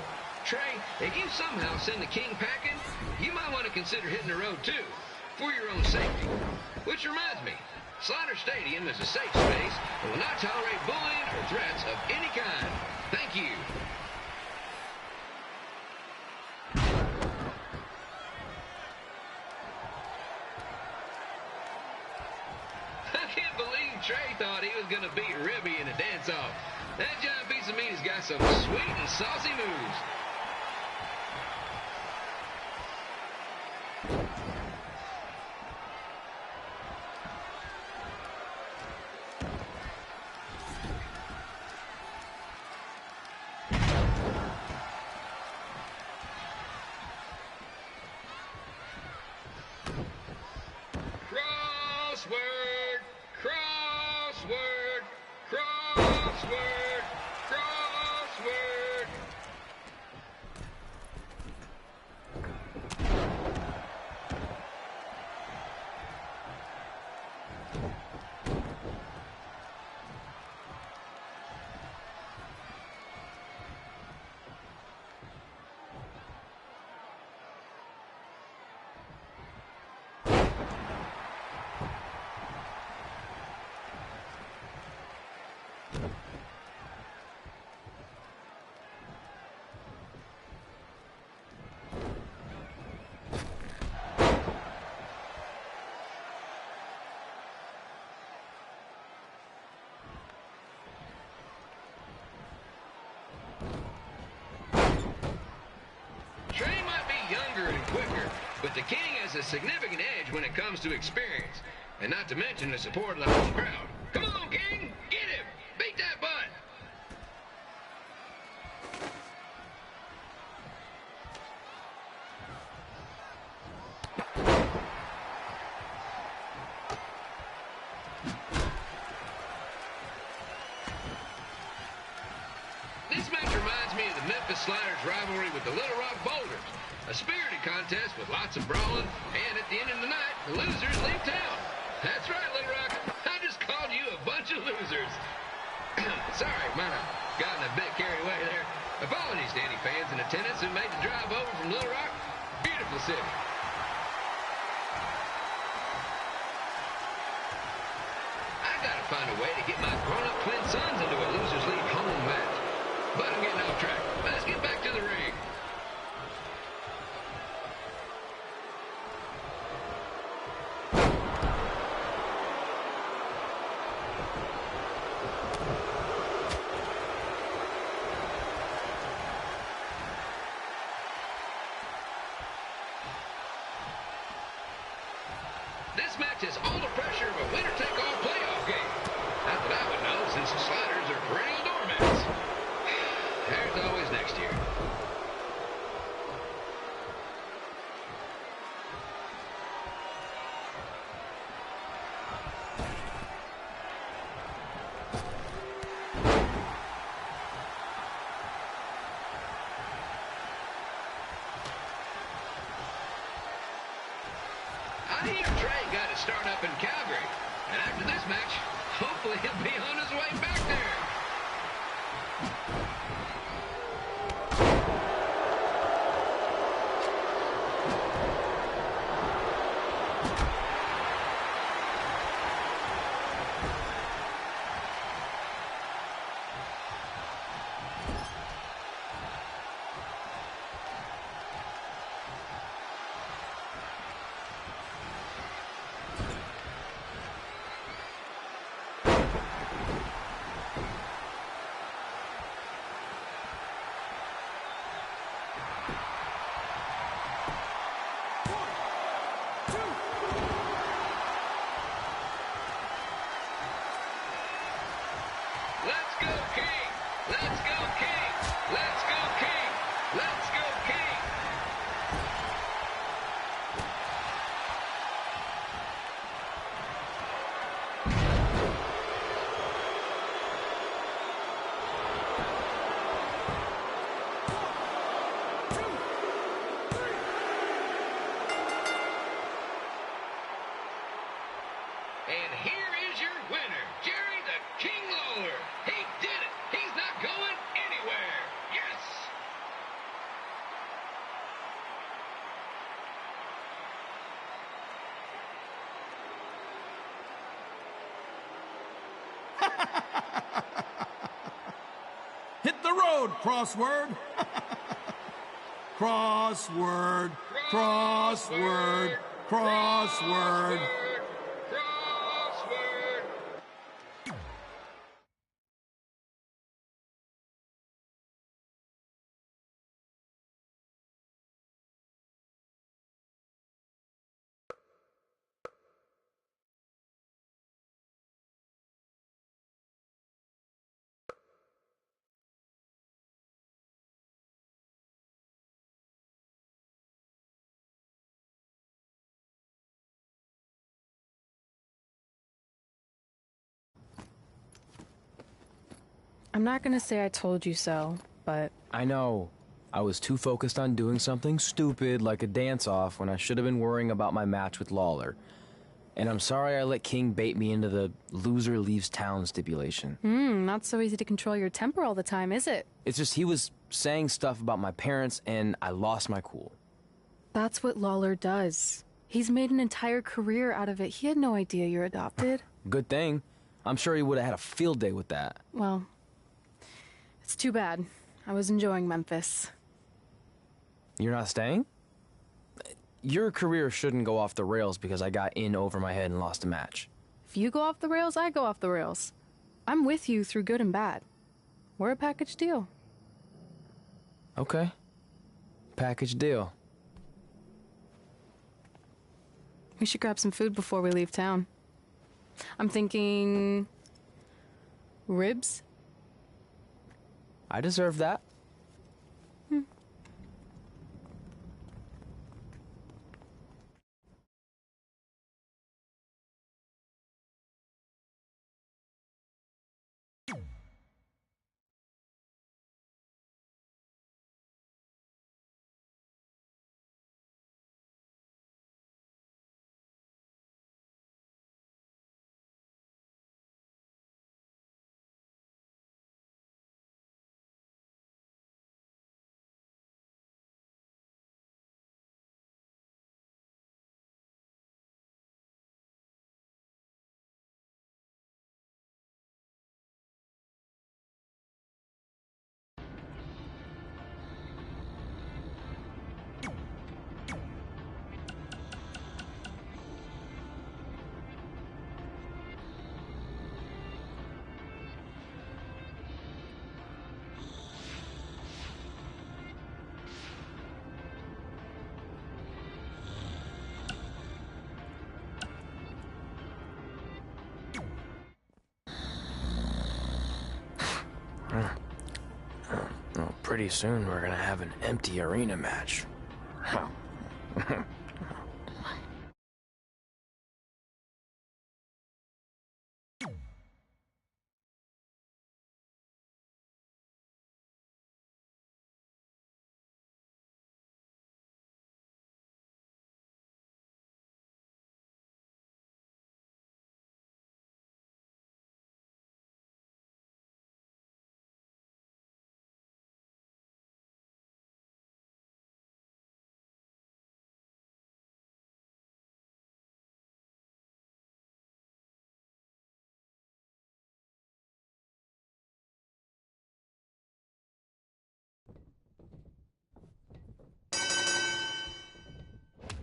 Trey, if you somehow send the King packing, you might want to consider hitting the road too, for your own safety. Which reminds me, Slaughter Stadium is a safe space and will not tolerate bullying or threats of any kind. Thank you. I can't believe King Trey thought he was going to beat Ribby in a dance-off. That giant piece of meat has got some sweet and saucy moves. Crossword, crossword, crossword, crossword. Trey might be younger and quicker, but the King has a significant edge when it comes to experience, and not to mention the support of the home crowd. Come on, King, get him! Beat that butt! This match reminds me of the Memphis Sliders rivalry with the Little Rock Boulders. A spirited contest with lots of brawling, and at the end of the night, the losers leave town. That's right, Little Rock. I just called you a bunch of losers. Sorry, might have gotten a bit carried away there. Apologies to any fans in attendance who made the drive over from Little Rock. Beautiful city. I gotta find a way to get my grown-up twin sons into a losers leave home match. But I'm getting off track. Let's get back to the ring. This match has all the pressure of a winner-take-all playoff game. Not that I would know, since the Sliders are perennial doormats. There's always next year. I hear Trey got to start up in Calgary, and after this match, hopefully he'll be on his way back there. Let's go, King! Let's go, King! Let's go, King! Let's go, King! And here is your winner, Jerry the King Lawler. He did it. He's not going anywhere. Yes. Hit the road, Crossword. Crossword, crossword, crossword. Crossword. I'm not gonna say I told you so, but... I know. I was too focused on doing something stupid like a dance-off when I should have been worrying about my match with Lawler. And I'm sorry I let King bait me into the loser leaves town stipulation. Not so easy to control your temper all the time, is it? It's just he was saying stuff about my parents and I lost my cool. That's what Lawler does. He's made an entire career out of it. He had no idea you're adopted. Good thing. I'm sure he would have had a field day with that. Well, it's too bad. I was enjoying Memphis. You're not staying? Your career shouldn't go off the rails because I got in over my head and lost a match. If you go off the rails, I go off the rails. I'm with you through good and bad. We're a package deal. Okay. Package deal. We should grab some food before we leave town. I'm thinking... ribs? I deserve that. Well, pretty soon we're gonna have an empty arena match.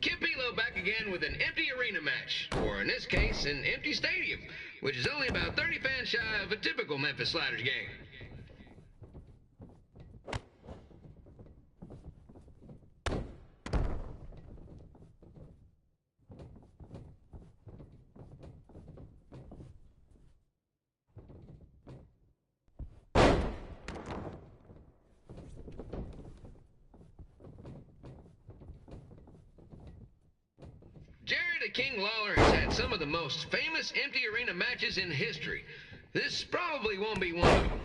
Kip Elo back again with an empty arena match, or in this case, an empty stadium, which is only about 30 fans shy of a typical Memphis Sliders game. Jared the King Lawler has had some of the most famous empty arena matches in history. This probably won't be one of them.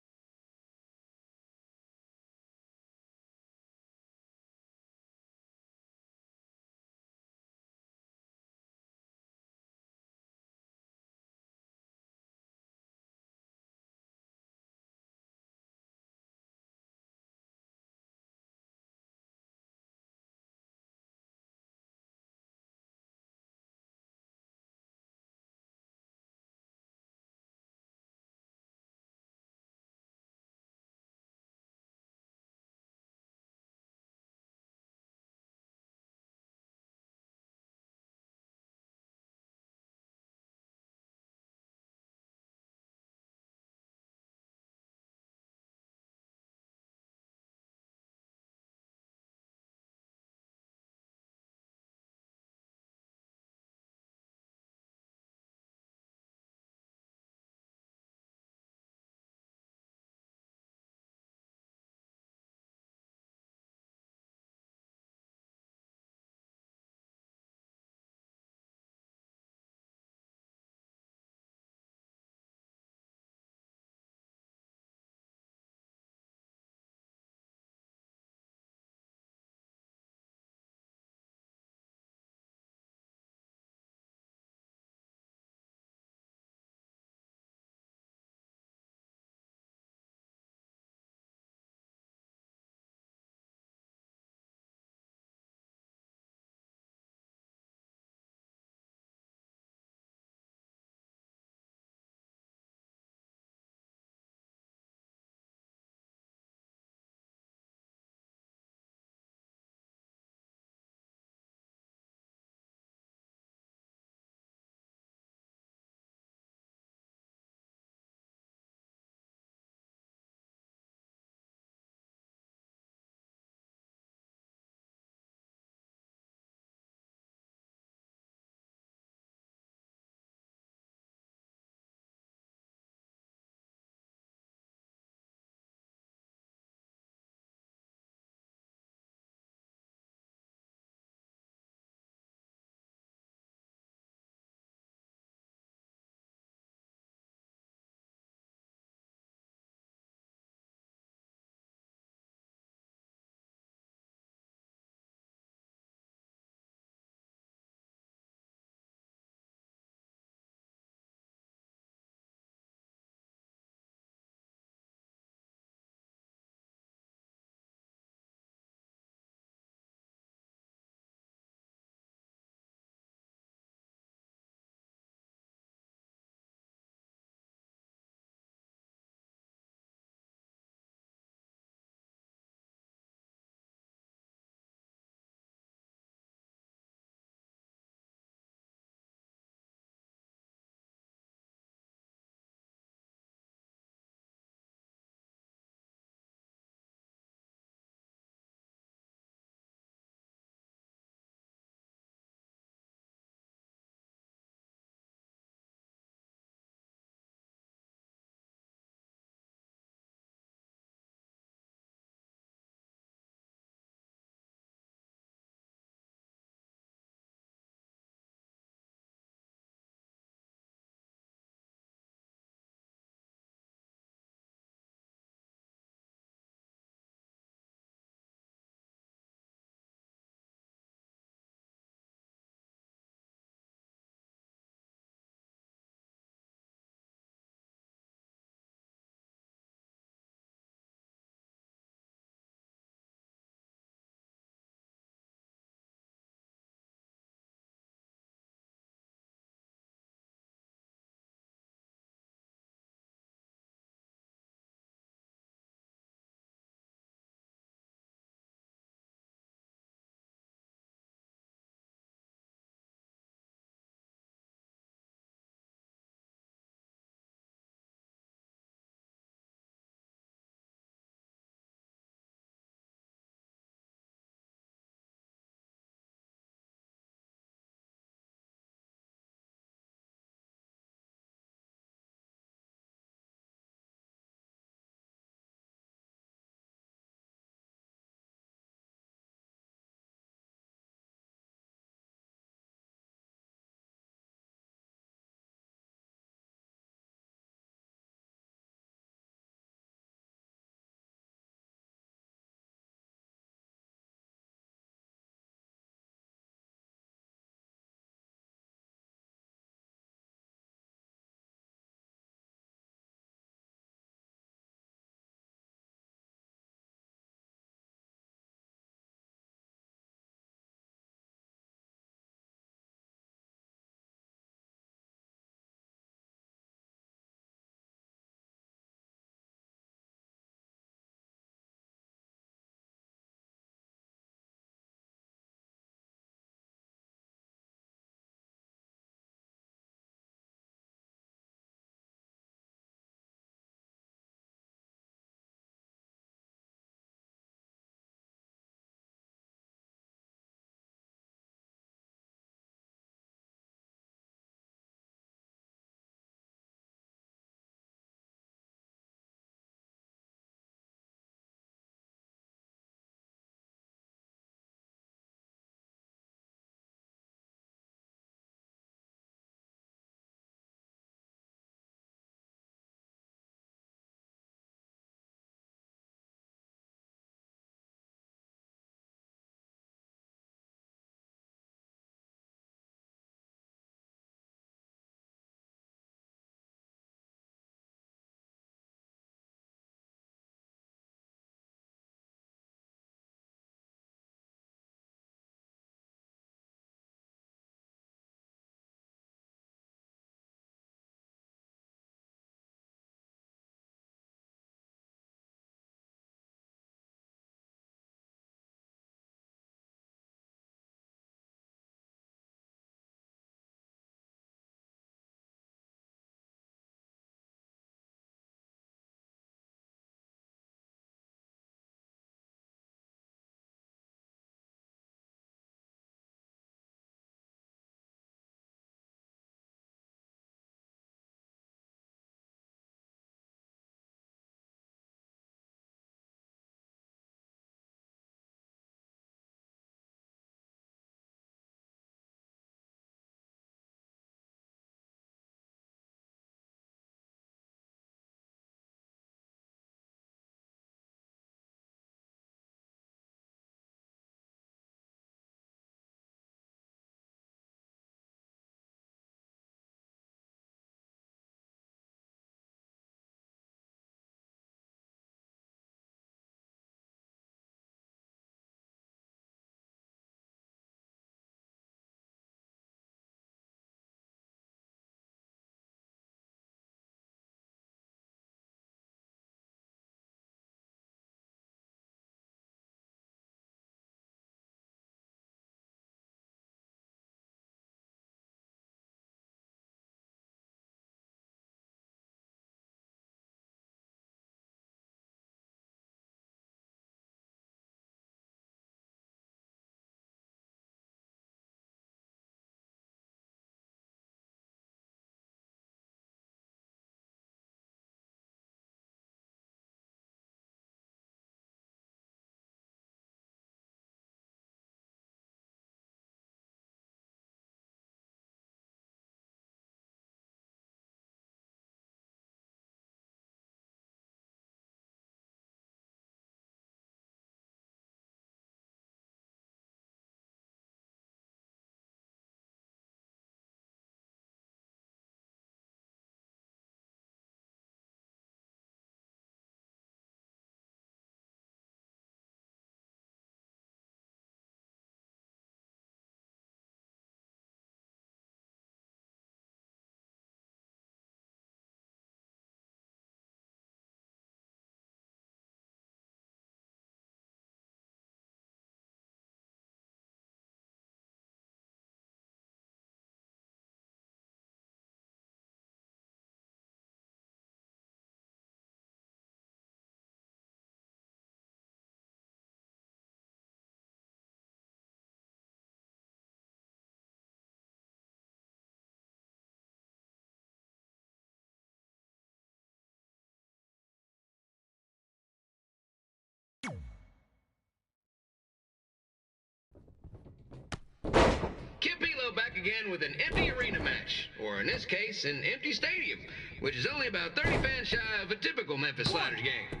again with an empty arena match, or in this case, an empty stadium, which is only about 30 fans shy of a typical Memphis Sliders game.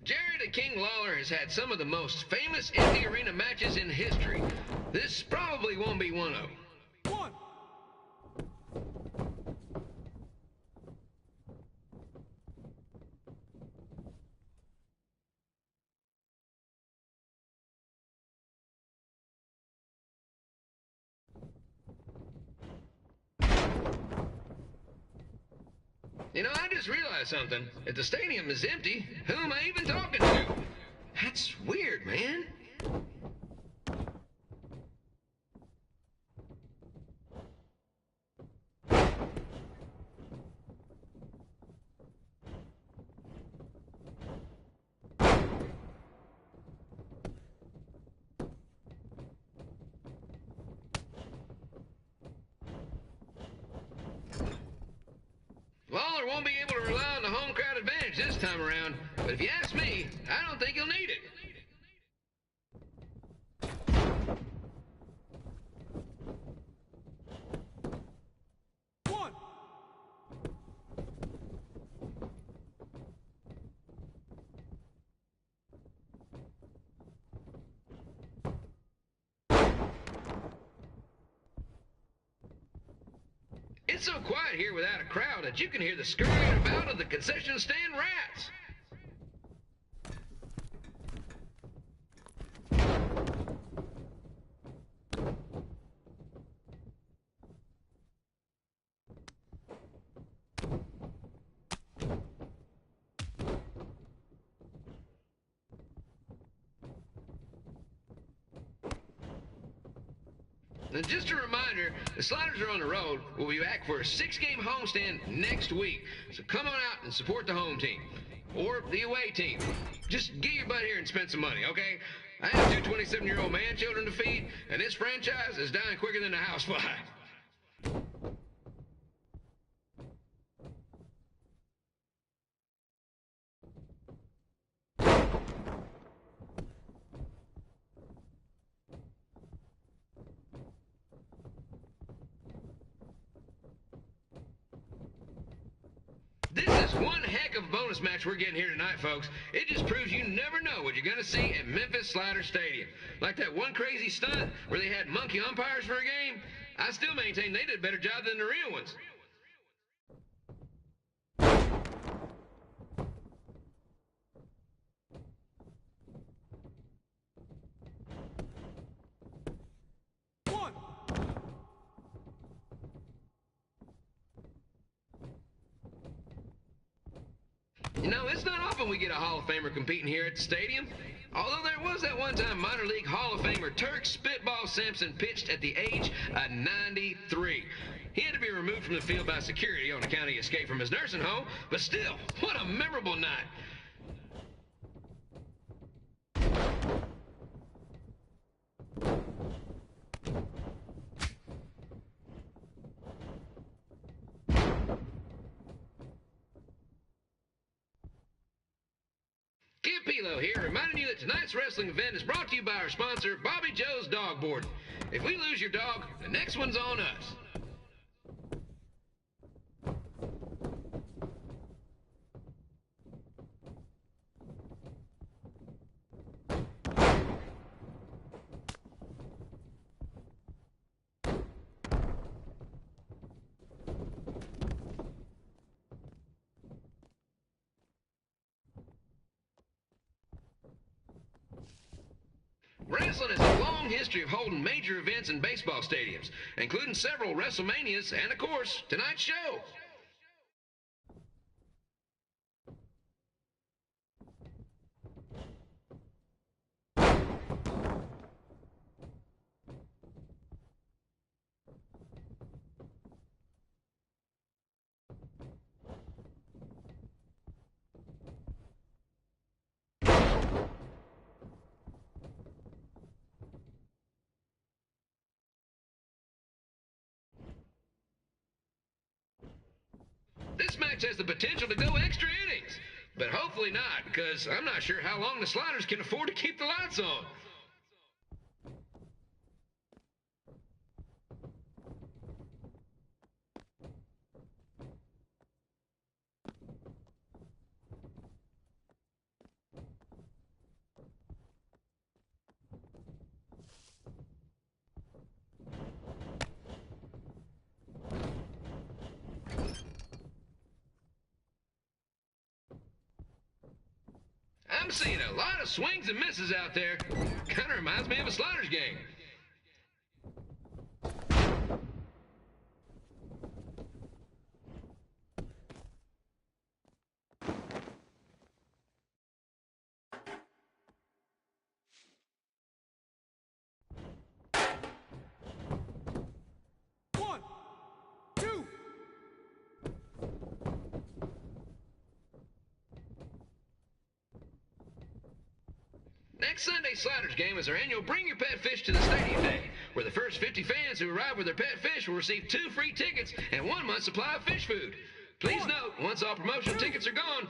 Jerry the King Lawler has had some of the most famous empty arena matches in history. This probably won't be one of them. You know, I just realized something. If the stadium is empty, who am I even talking to? That's weird, man. Lawler won't be able to rely on the home crowd advantage this time around, but if you ask me, I don't think he'll need it. It's so quiet here without a crowd that you can hear the scurrying about of the concession stand rats. And just a reminder, the Sliders are on the road. We'll be back for a 6-game homestand next week. So come on out and support the home team. Or the away team. Just get your butt here and spend some money, okay? I have 2 27-year-old man children to feed, and this franchise is dying quicker than a housefly. This is one heck of a bonus match we're getting here tonight, folks. It just proves you never know what you're going to see at Memphis Sliders Stadium. Like that one crazy stunt where they had monkey umpires for a game. I still maintain they did a better job than the real ones. You know, it's not often we get a Hall of Famer competing here at the stadium. Although there was that one time minor league Hall of Famer Turk Spitball Sampson pitched at the age of 93. He had to be removed from the field by security on account of escape from his nursing home, but still, what a memorable night. Kim Pilo here, reminding you that tonight's wrestling event is brought to you by our sponsor, Bobby Joe's Dog Boarding. If we lose your dog, the next one's on us. Wrestling has a long history of holding major events in baseball stadiums, including several WrestleManias and, of course, tonight's show. match has the potential to go extra innings. But hopefully not, because I'm not sure how long the Sliders can afford to keep the lights on. I'm seeing a lot of swings and misses out there. Kind of reminds me of a Sliders game. One, two. Next Sunday's Sliders game is our annual Bring Your Pet Fish to the Stadium Day, where the first 50 fans who arrive with their pet fish will receive 2 free tickets and 1 month's supply of fish food. Please note, once all promotional tickets are gone,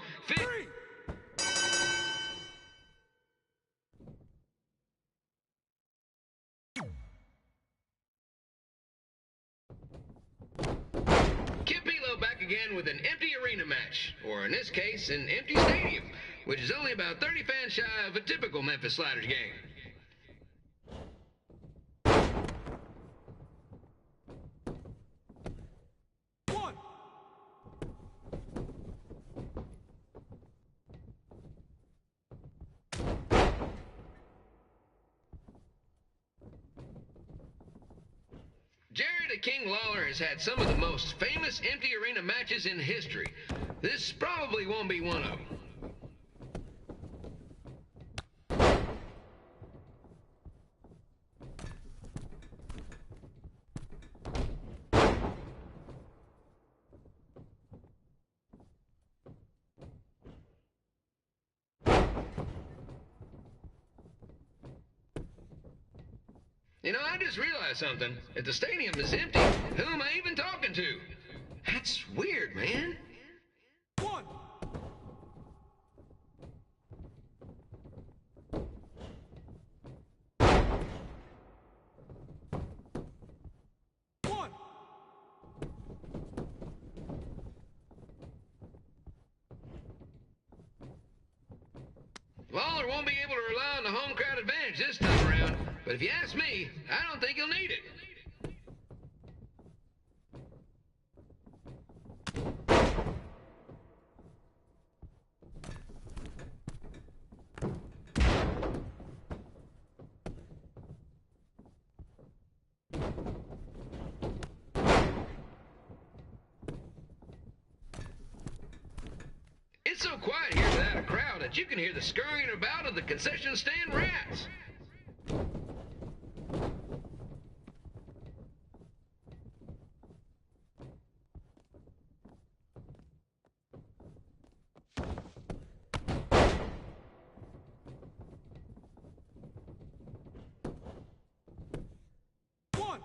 Kip Elo back again with an empty arena match, or in this case, an empty stadium, which is only about 30 fans shy of a typical Memphis Sliders game. One. Jared the King Lawler has had some of the most famous empty arena matches in history. This probably won't be one of them. You know, I just realized something. If the stadium is empty, who am I even talking to? That's weird, man. One. One. Lawler won't be able to rely on the home crowd advantage this time around, but if you ask me, I don't think he'll need it. It's so quiet here without a crowd that you can hear the scurrying about of the concession stand rats. One.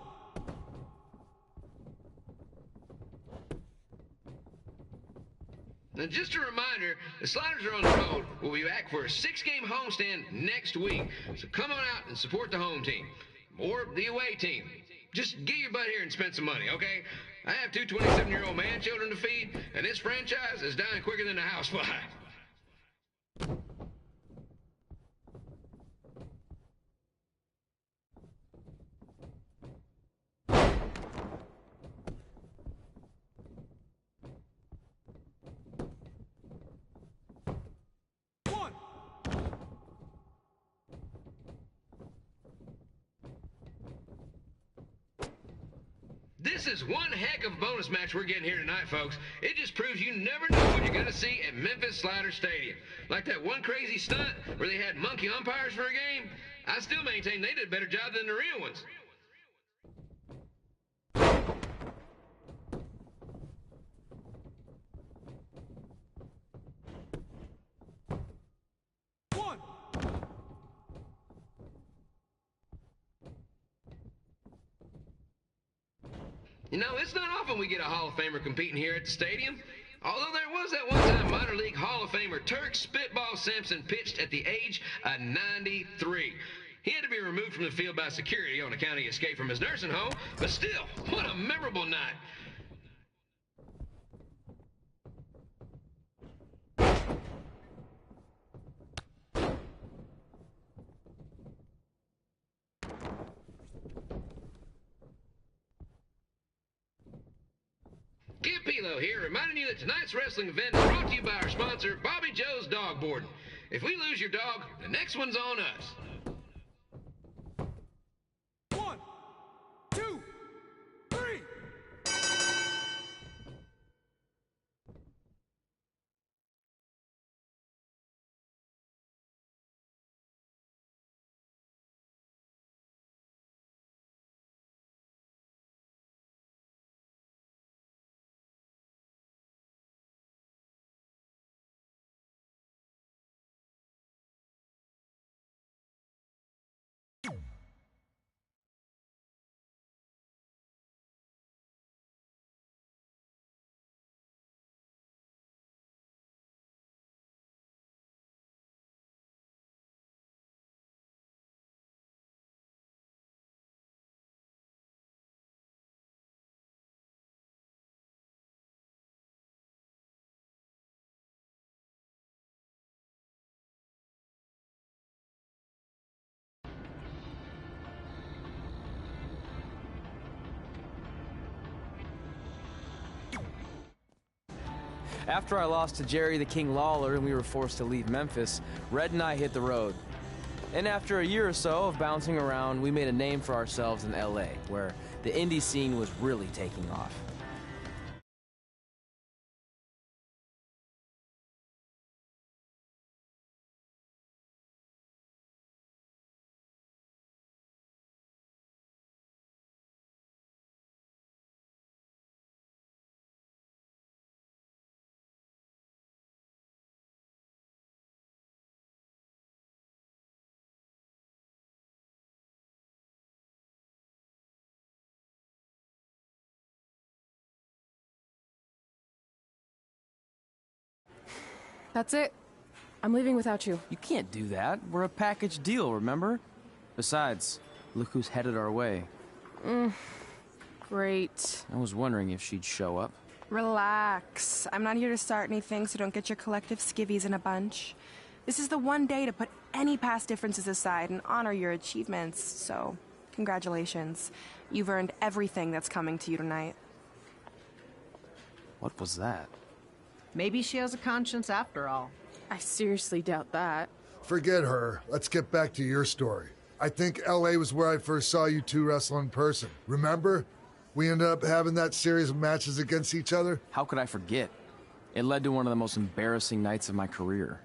And just a reminder, the Sliders are on the road. We'll be back for a 6-game homestand next week. So come on out and support the home team. Or the away team. Just get your butt here and spend some money, okay? I have 2 27-year-old man children to feed, and this franchise is dying quicker than a housefly. One. This is one heck of a bonus match we're getting here tonight, folks. It just proves you never know what you're going to see at Memphis Sliders Stadium. Like that one crazy stunt where they had monkey umpires for a game. I still maintain they did a better job than the real ones. One. You know, it's not often we get a Hall of Famer competing here at the stadium. Although there was that one-time minor league Hall of Famer Turk Spitball Sampson pitched at the age of 93. He had to be removed from the field by security on account he escaped from his nursing home, but still, what a memorable night. Kid Pilo here, reminding you that tonight's wrestling event is brought to you by our sponsor, Bobby Joe's Dog Boarding. If we lose your dog, the next one's on us. 1, 2, 3. After I lost to Jerry the King Lawler and we were forced to leave Memphis, Red and I hit the road. And after a year or so of bouncing around, we made a name for ourselves in LA, where the indie scene was really taking off. That's it. I'm leaving without you. You can't do that. We're a package deal, remember? Besides, look who's headed our way. Great. I was wondering if she'd show up. Relax. I'm not here to start anything, so don't get your collective skivvies in a bunch. This is the one day to put any past differences aside and honor your achievements, so congratulations. You've earned everything that's coming to you tonight. What was that? Maybe she has a conscience after all. I seriously doubt that. Forget her. Let's get back to your story. I think LA was where I first saw you two wrestle in person. Remember? We ended up having that series of matches against each other. How could I forget? It led to one of the most embarrassing nights of my career.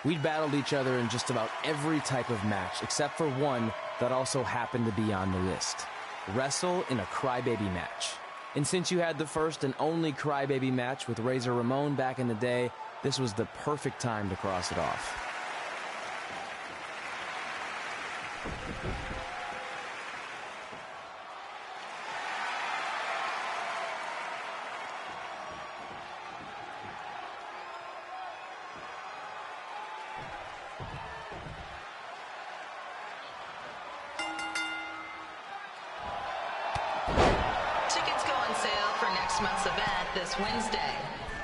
We'd battled each other in just about every type of match, except for one that also happened to be on the list. Wrestle in a crybaby match. And since you had the first and only crybaby match with Razor Ramon back in the day, this was the perfect time to cross it off. Tickets go on sale for next month's event this Wednesday.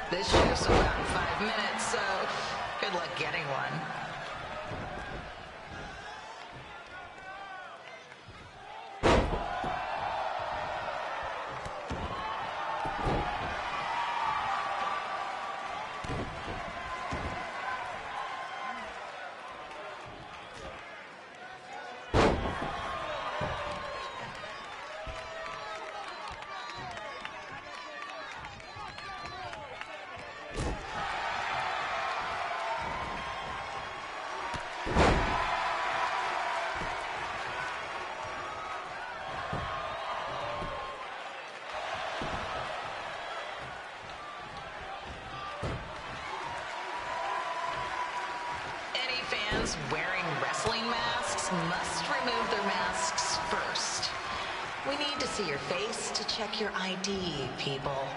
This show sold out in 5 minutes, so good luck getting one. fans wearing wrestling masks must remove their masks first. We need to see your face to check your ID, people.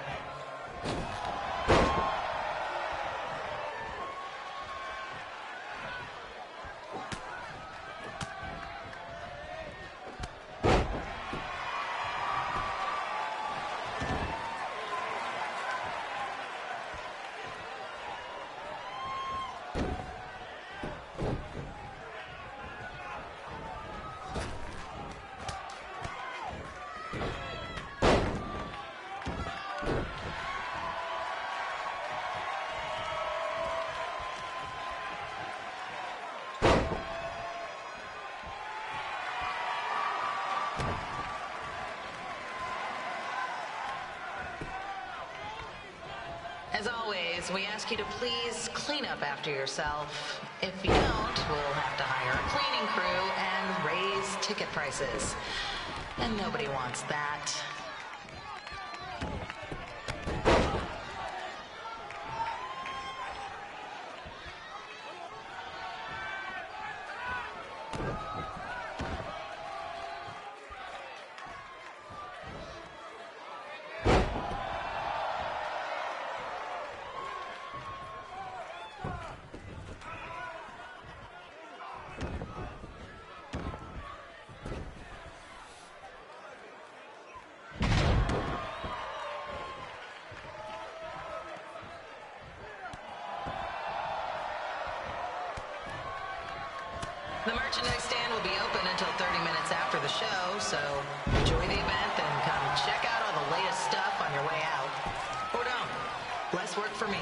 As always, we ask you to please clean up after yourself. If you don't, we'll have to hire a cleaning crew and raise ticket prices. And nobody wants that. The merchandise stand will be open until 30 minutes after the show, so enjoy the event and come check out all the latest stuff on your way out. Or don't. Less work for me.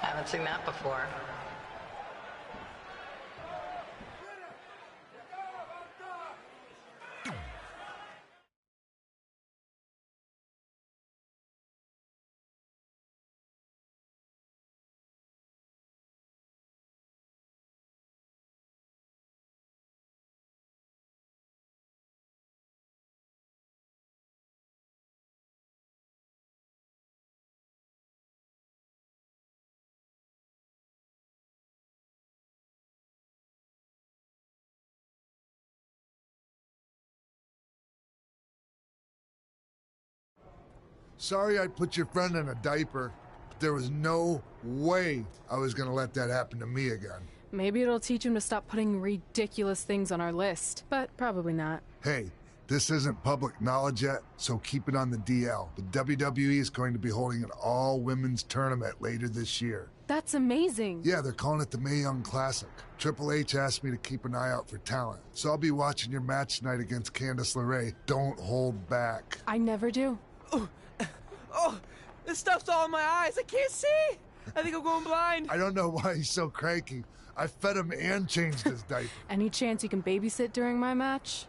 Haven't seen that before. Sorry I put your friend in a diaper, but there was no way I was gonna let that happen to me again. Maybe it'll teach him to stop putting ridiculous things on our list, but probably not. Hey, this isn't public knowledge yet, so keep it on the DL. The WWE is going to be holding an all-women's tournament later this year. That's amazing. Yeah, they're calling it the Mae Young Classic. Triple H asked me to keep an eye out for talent, so I'll be watching your match tonight against Candice LeRae. Don't hold back. I never do. Oh, this stuff's all in my eyes. I can't see. I think I'm going blind. I don't know why he's so cranky. I fed him and changed his diaper. Any chance you can babysit during my match?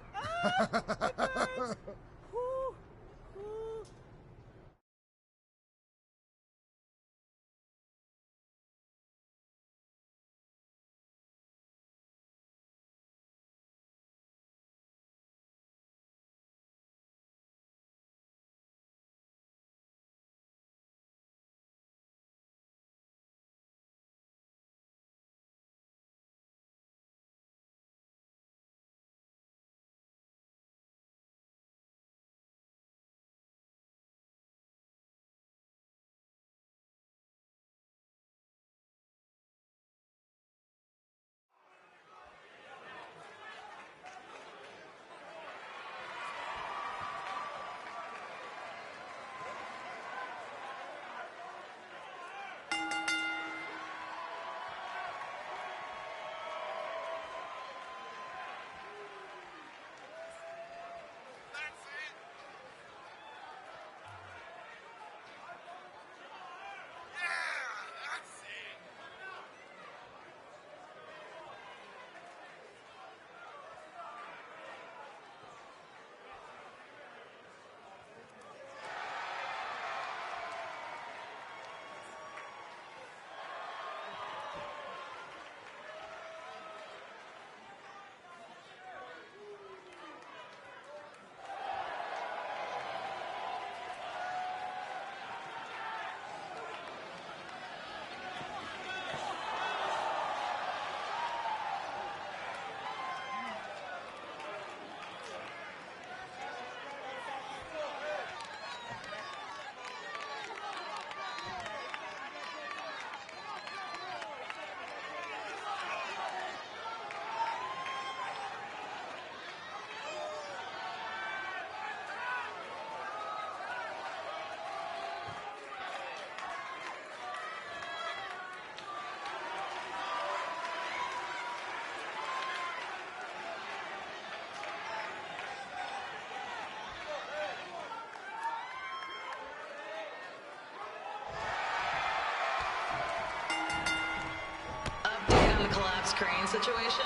Crane situation?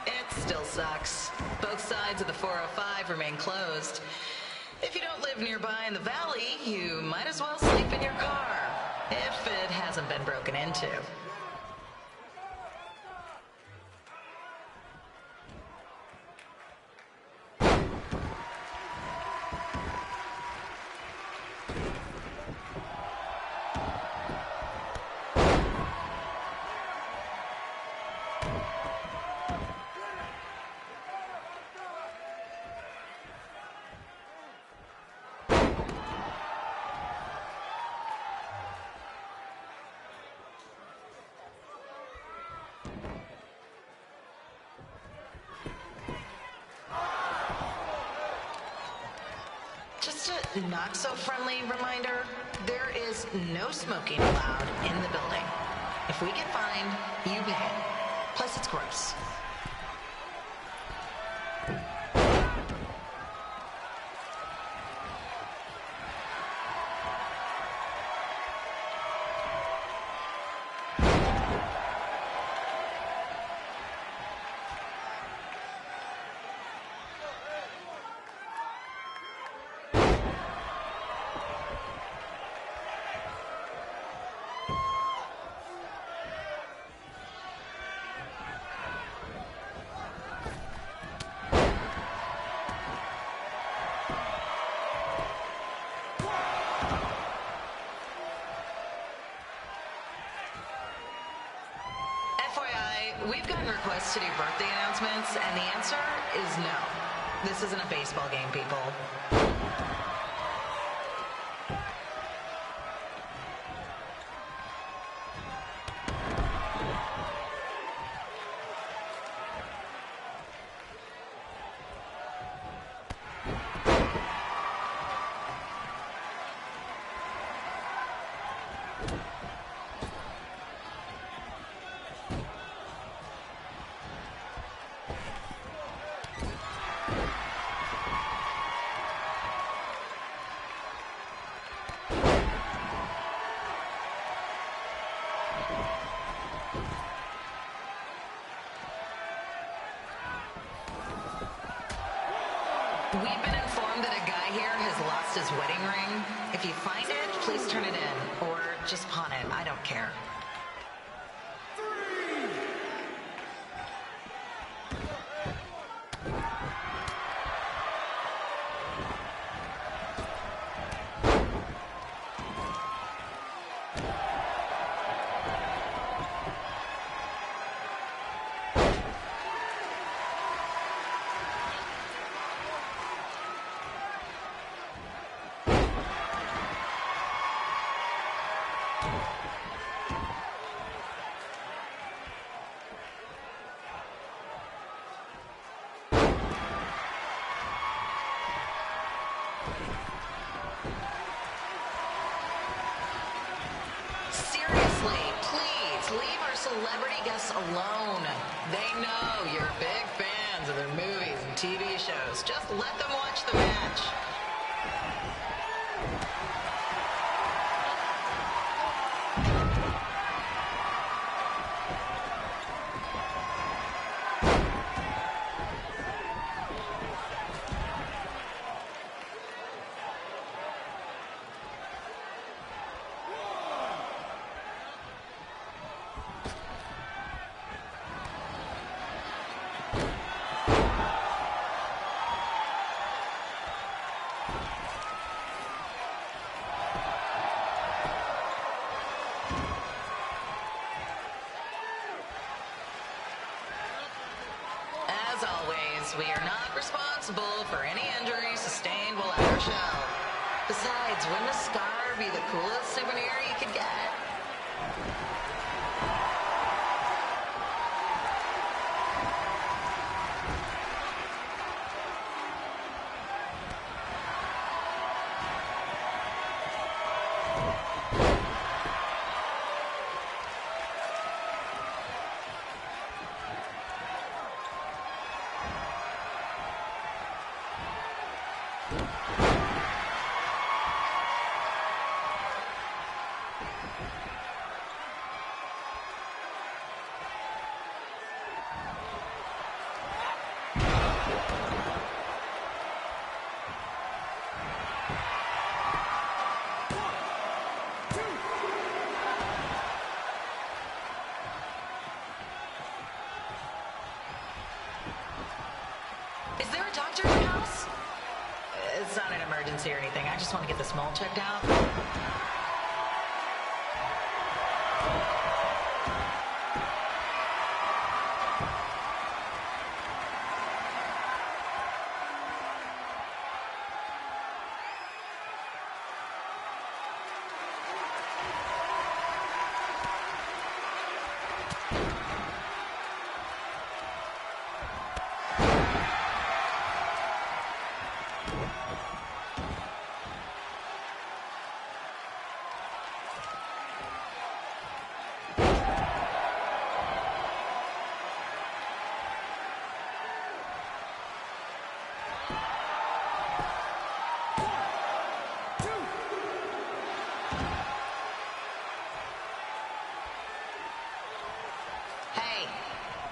It still sucks. Both sides of the 405 remain closed. If you don't live nearby in the valley, you might as well sleep in your car, if it hasn't been broken into. Not so friendly reminder, there is no smoking allowed in the building. If we get fined, you pay it. Plus it's gross. We've gotten requests to do birthday announcements, and the answer is no. This isn't a baseball game, people. We've been informed that a guy here has lost his wedding ring. If you find it, please turn it in. Or just pawn it. I don't care. Celebrity guests alone. They know you're big fans of their movies and TV shows. Just let them watch the match. As always, we are not responsible for any injuries sustained while at our show. Besides, wouldn't a scar be the coolest souvenir you could get? Is there a doctor in the house? It's not an emergency or anything. I just want to get this mole checked out.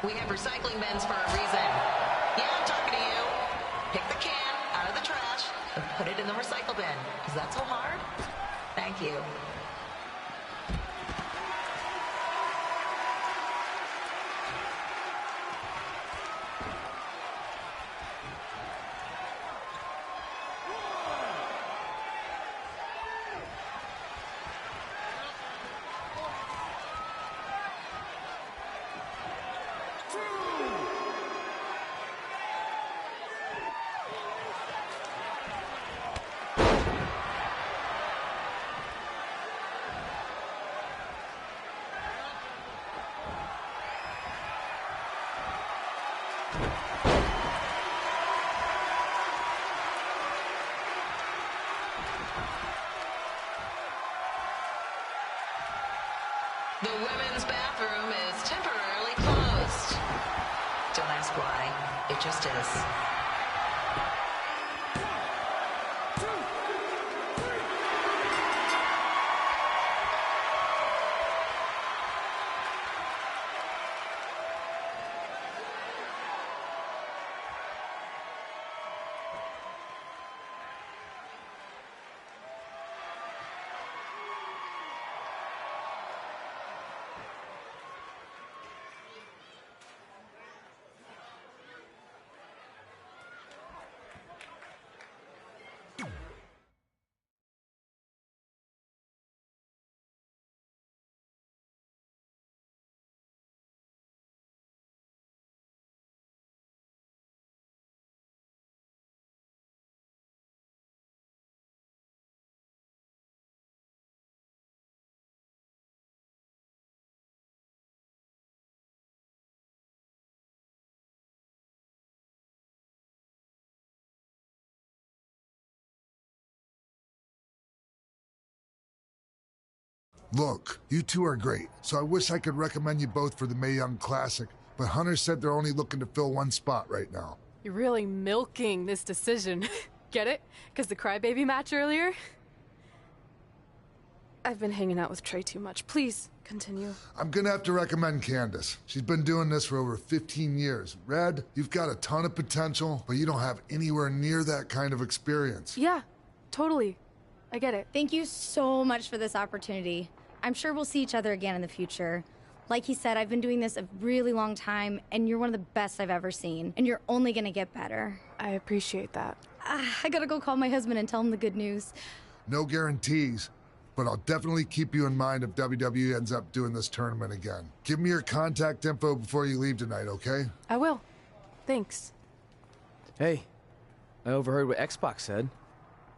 We have recycling bins for a reason. Yeah, I'm talking to you. Pick the can out of the trash and put it in the recycle bin. Is that so hard? Thank you. The women's bathroom is temporarily closed. Don't ask why. It just is. Look, you two are great, so I wish I could recommend you both for the Mae Young Classic, but Hunter said they're only looking to fill one spot right now. You're really milking this decision. Get it? Because the crybaby match earlier? I've been hanging out with Trey too much. Please, continue. I'm gonna have to recommend Candace. She's been doing this for over 15 years. Red, you've got a ton of potential, but you don't have anywhere near that kind of experience. Yeah, totally. I get it. Thank you so much for this opportunity. I'm sure we'll see each other again in the future. Like he said, I've been doing this a really long time, and you're one of the best I've ever seen. And you're only gonna get better. I appreciate that. I gotta go call my husband and tell him the good news. No guarantees, but I'll definitely keep you in mind if WWE ends up doing this tournament again. Give me your contact info before you leave tonight, okay? I will. Thanks. Hey, I overheard what Xbox said.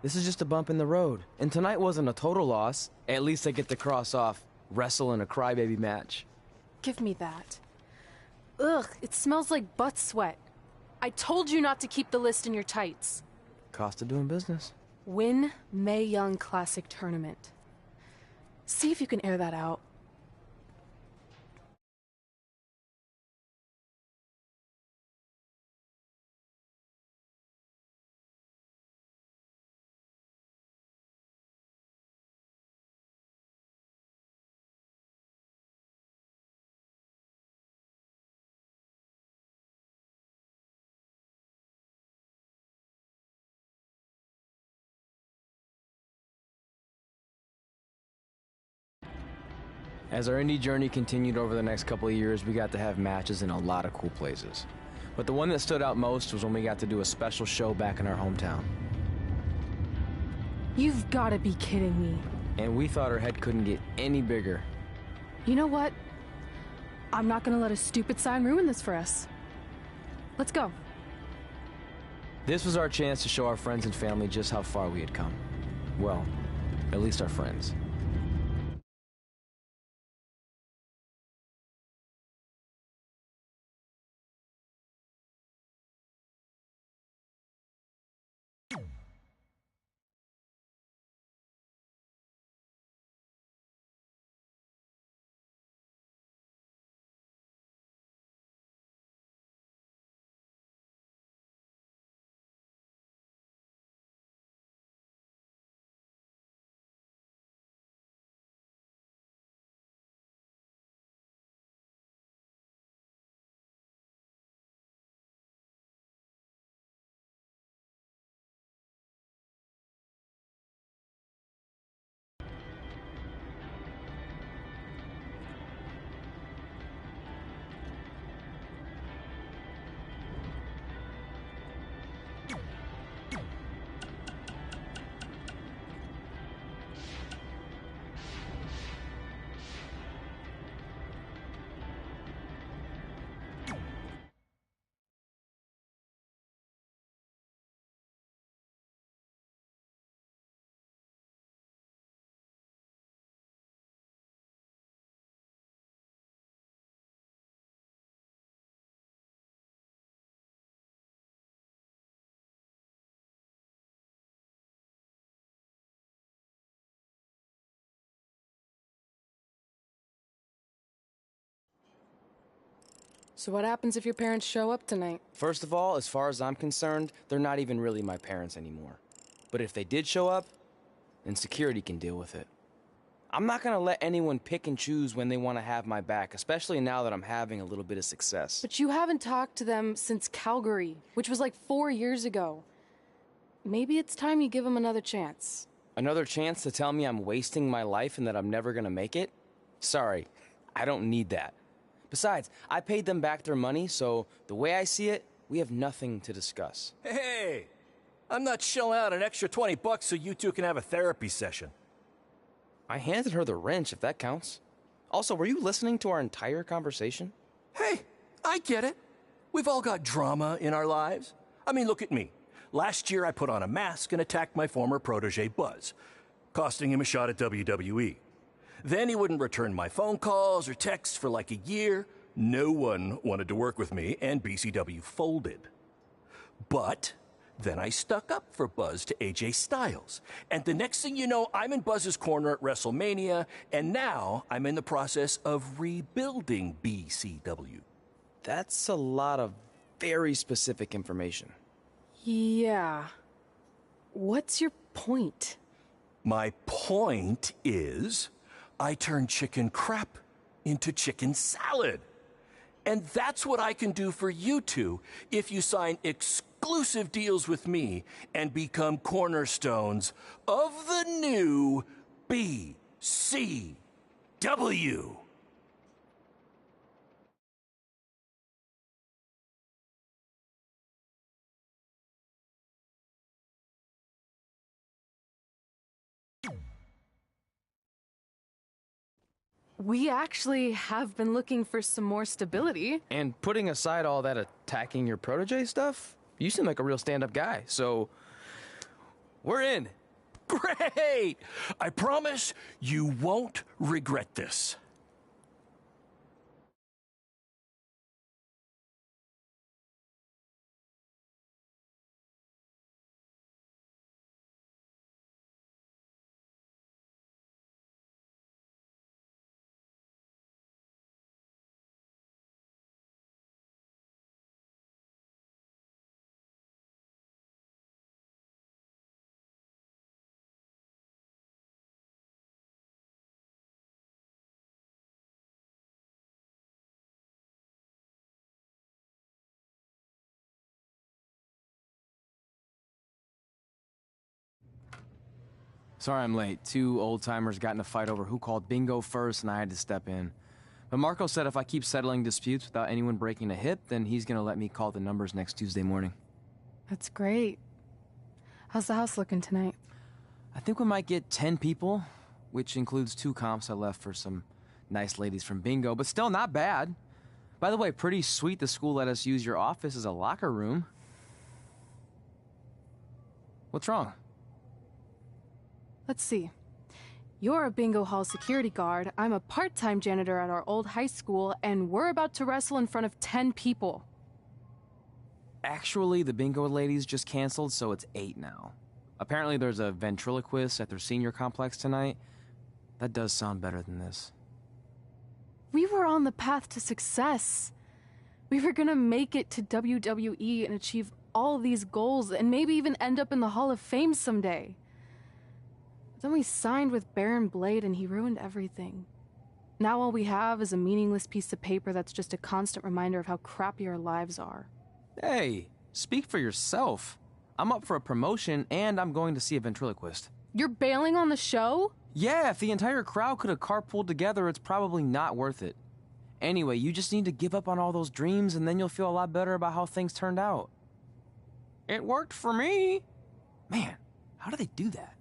This is just a bump in the road. And tonight wasn't a total loss. At least I get to cross off wrestle in a crybaby match. Give me that. Ugh, it smells like butt sweat. I told you not to keep the list in your tights. Cost of doing business. Win Mae Young Classic Tournament. See if you can air that out. As our indie journey continued over the next couple of years, we got to have matches in a lot of cool places. But the one that stood out most was when we got to do a special show back in our hometown. You've got to be kidding me. And we thought our head couldn't get any bigger. You know what? I'm not gonna let a stupid sign ruin this for us. Let's go. This was our chance to show our friends and family just how far we had come. Well, at least our friends. So what happens if your parents show up tonight? First of all, as far as I'm concerned, they're not even really my parents anymore. But if they did show up, then security can deal with it. I'm not gonna let anyone pick and choose when they want to have my back, especially now that I'm having a little bit of success. But you haven't talked to them since Calgary, which was like 4 years ago. Maybe it's time you give them another chance. Another chance to tell me I'm wasting my life and that I'm never gonna make it? Sorry, I don't need that. Besides, I paid them back their money, so the way I see it, we have nothing to discuss. Hey, I'm not shelling out an extra $20 so you two can have a therapy session. I handed her the wrench, if that counts. Also, were you listening to our entire conversation? Hey, I get it. We've all got drama in our lives. I mean, look at me. Last year, I put on a mask and attacked my former protege, Buzz, costing him a shot at WWE. Then he wouldn't return my phone calls or texts for like a year. No one wanted to work with me, and BCW folded. But Then I stuck up for Buzz to AJ Styles. And the next thing you know, I'm in Buzz's corner at WrestleMania, and now I'm in the process of rebuilding BCW. That's a lot of very specific information. Yeah. What's your point? My point is, I turned chicken crap into chicken salad. And that's what I can do for you two if you sign exclusive deals with me and become cornerstones of the new BCW. We actually have been looking for some more stability. And putting aside all that attacking your protege stuff, you seem like a real stand-up guy, so we're in. Great! I promise you won't regret this. Sorry I'm late. Two old-timers got in a fight over who called bingo first, and I had to step in. But Marco said if I keep settling disputes without anyone breaking a hip, then he's gonna let me call the numbers next Tuesday morning. That's great. How's the house looking tonight? I think we might get 10 people, which includes 2 comps I left for some nice ladies from bingo, but still not bad. By the way, pretty sweet the school let us use your office as a locker room. What's wrong? Let's see. You're a bingo hall security guard, I'm a part-time janitor at our old high school, and we're about to wrestle in front of 10 people. Actually, the bingo ladies just canceled, so it's 8 now. Apparently there's a ventriloquist at their senior complex tonight. That does sound better than this. We were on the path to success. We were gonna make it to WWE and achieve all these goals and maybe even end up in the Hall of Fame someday. But then we signed with Baron Blade and he ruined everything. Now all we have is a meaningless piece of paper that's just a constant reminder of how crappy our lives are. Hey, speak for yourself. I'm up for a promotion and I'm going to see a ventriloquist. You're bailing on the show? Yeah, if the entire crowd could have carpooled together, it's probably not worth it. Anyway, you just need to give up on all those dreams and then you'll feel a lot better about how things turned out. It worked for me. Man, how do they do that?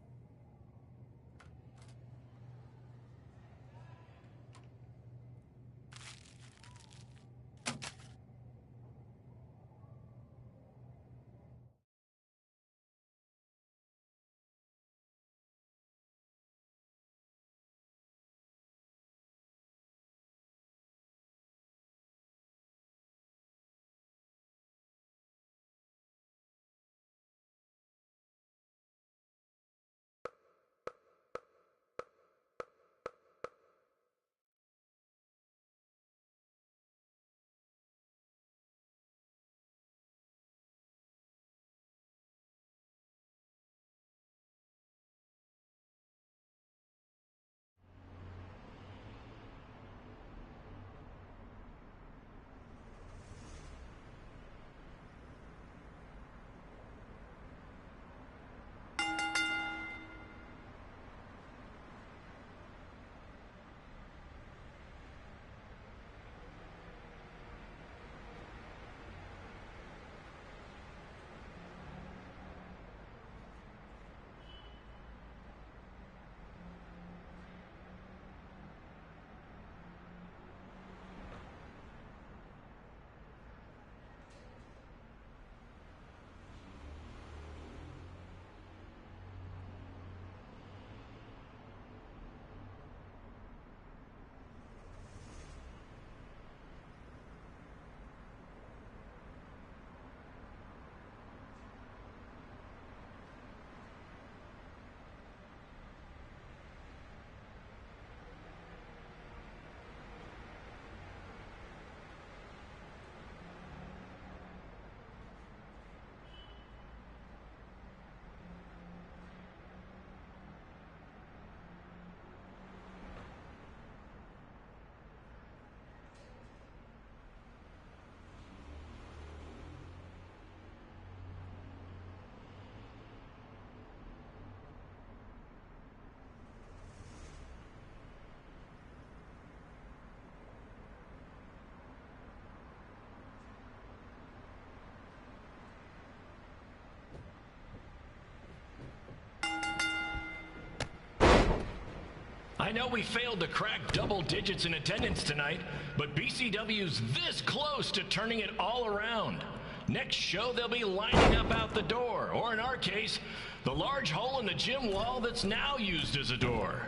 I know we failed to crack double digits in attendance tonight, but BCW's this close to turning it all around. Next show, they'll be lining up out the door, or in our case, the large hole in the gym wall that's now used as a door.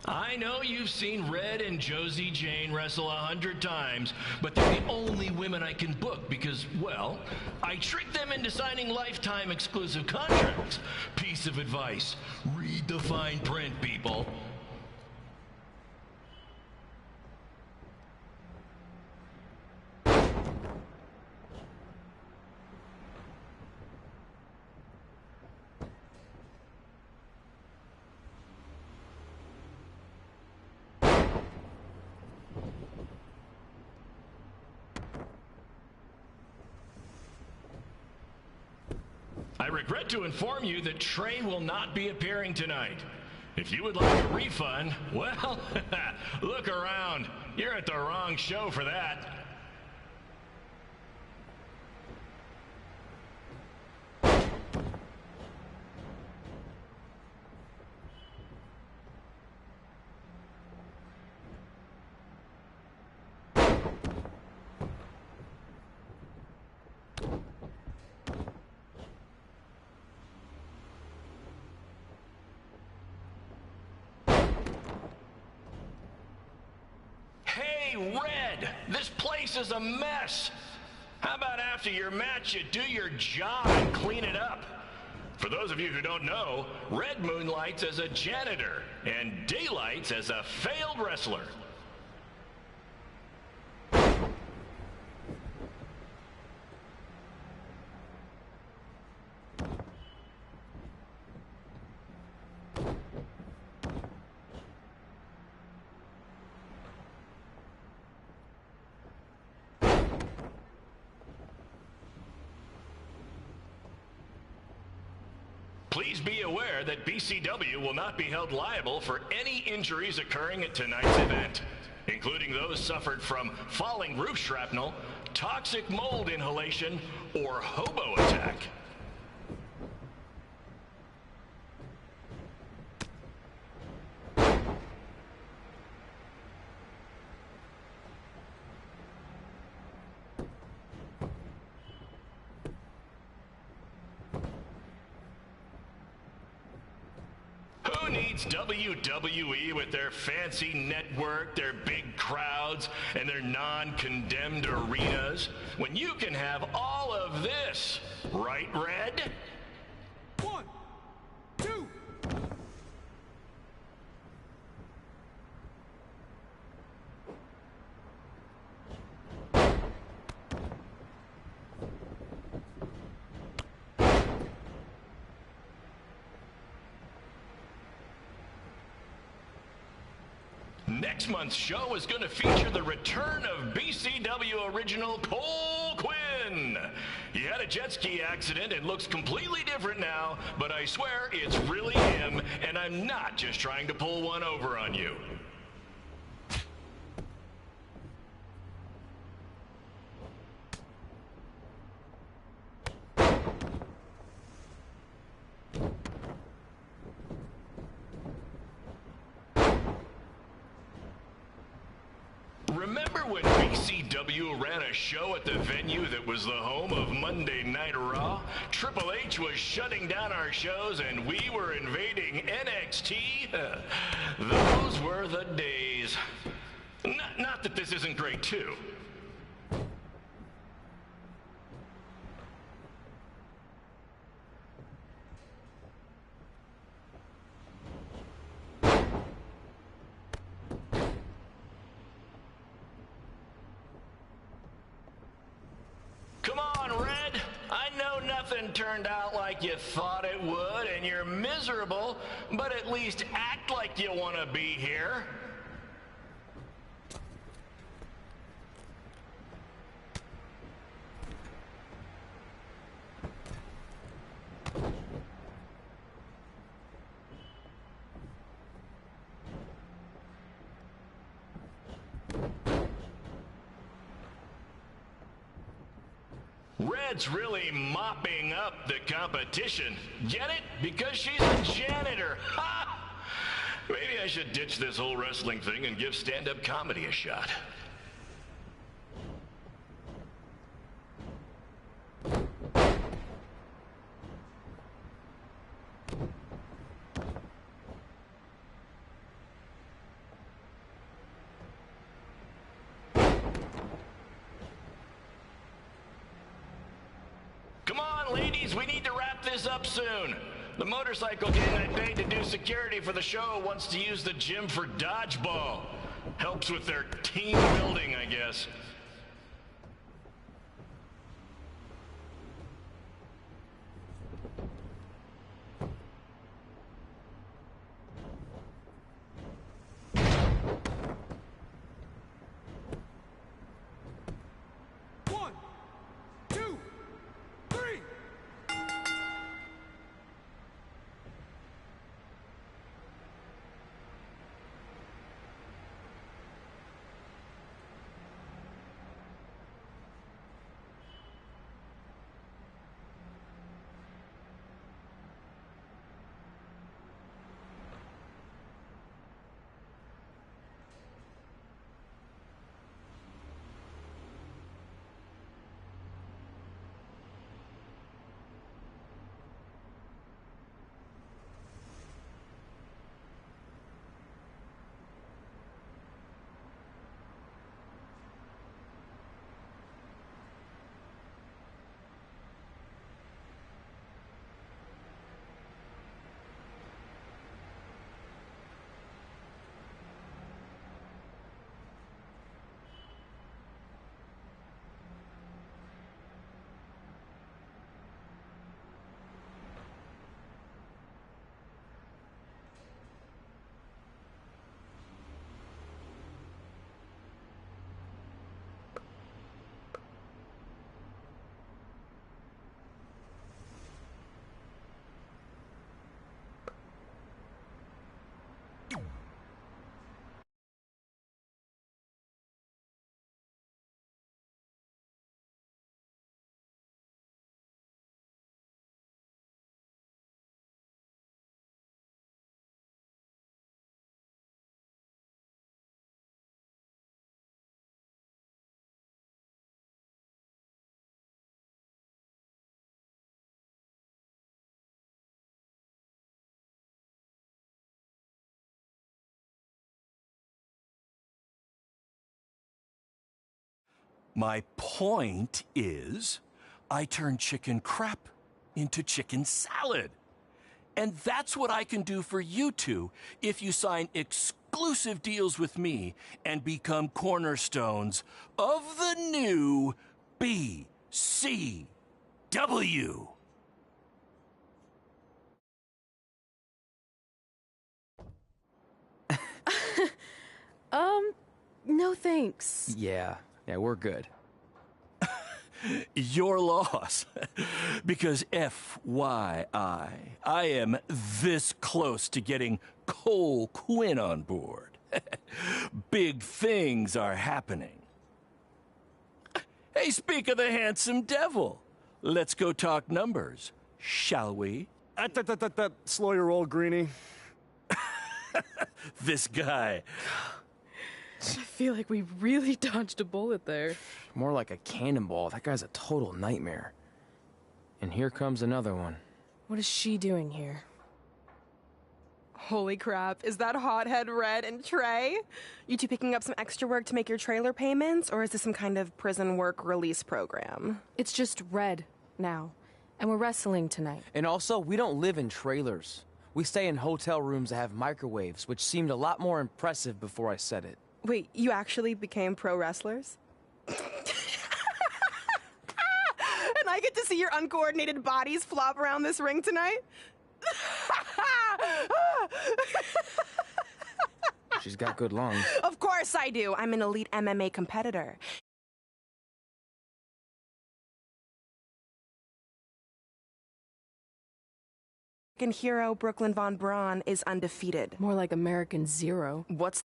I know you've seen Red and Josie Jane wrestle 100 times, but they're the only women I can book because, well, I tricked them into signing lifetime exclusive contracts. Piece of advice: read the fine print, people. I regret to inform you that Trey will not be appearing tonight. If you would like a refund, well, look around. You're at the wrong show for that. Hey, Red, this place is a mess. How about after your match you do your job and clean it up? For those of you who don't know, Red moonlights as a janitor and daylights as a failed wrestler. Please be aware that BCW will not be held liable for any injuries occurring at tonight's event, including those suffered from falling roof shrapnel, toxic mold inhalation, or hobo attack. Who needs WWE with their fancy network, their big crowds, and their non-condemned arenas, when you can have all of this, right, Red? 1, 2. Next month's show is going to feature the return of BCW original Cole Quinn. He had a jet ski accident and looks completely different now, but I swear it's really him, and I'm not just trying to pull one over on you. Remember when BCW ran a show at the venue that was the home of Monday Night Raw? Triple H was shutting down our shows and we were invading NXT? Those were the days. Not that this isn't great too. Come on, Red. I know nothing turned out like you thought it would, and you're miserable, but at least act like you want to be here. Red's really mopping up the competition. Get it? Because she's a janitor. Ha! Maybe I should ditch this whole wrestling thing and give stand-up comedy a shot. Come on, ladies, we need to wrap this up soon. The motorcycle gang I paid to do security for the show wants to use the gym for dodgeball. Helps with their team building, I guess. One, two, three. My point is, I turn chicken crap into chicken salad. And that's what I can do for you two if you sign exclusive deals with me and become cornerstones of the new BCW. No thanks. Yeah, we're good. Your loss. Because FYI, I am this close to getting Cole Quinn on board. Big things are happening. Hey, speak of the handsome devil. Let's go talk numbers, shall we? Slow your roll, Greenie. This guy. I feel like we really dodged a bullet there. More like a cannonball. That guy's a total nightmare. And here comes another one. What is she doing here? Holy crap, is that hothead Red and Trey? You two picking up some extra work to make your trailer payments, or is this some kind of prison work release program? It's just Red now, and we're wrestling tonight. And also, we don't live in trailers. We stay in hotel rooms that have microwaves, which seemed a lot more impressive before I said it. Wait, you actually became pro wrestlers? And I get to see your uncoordinated bodies flop around this ring tonight? She's got good lungs. Of course I do. I'm an elite MMA competitor. Hero Brooklyn Von Braun is undefeated. More like American Zero. What's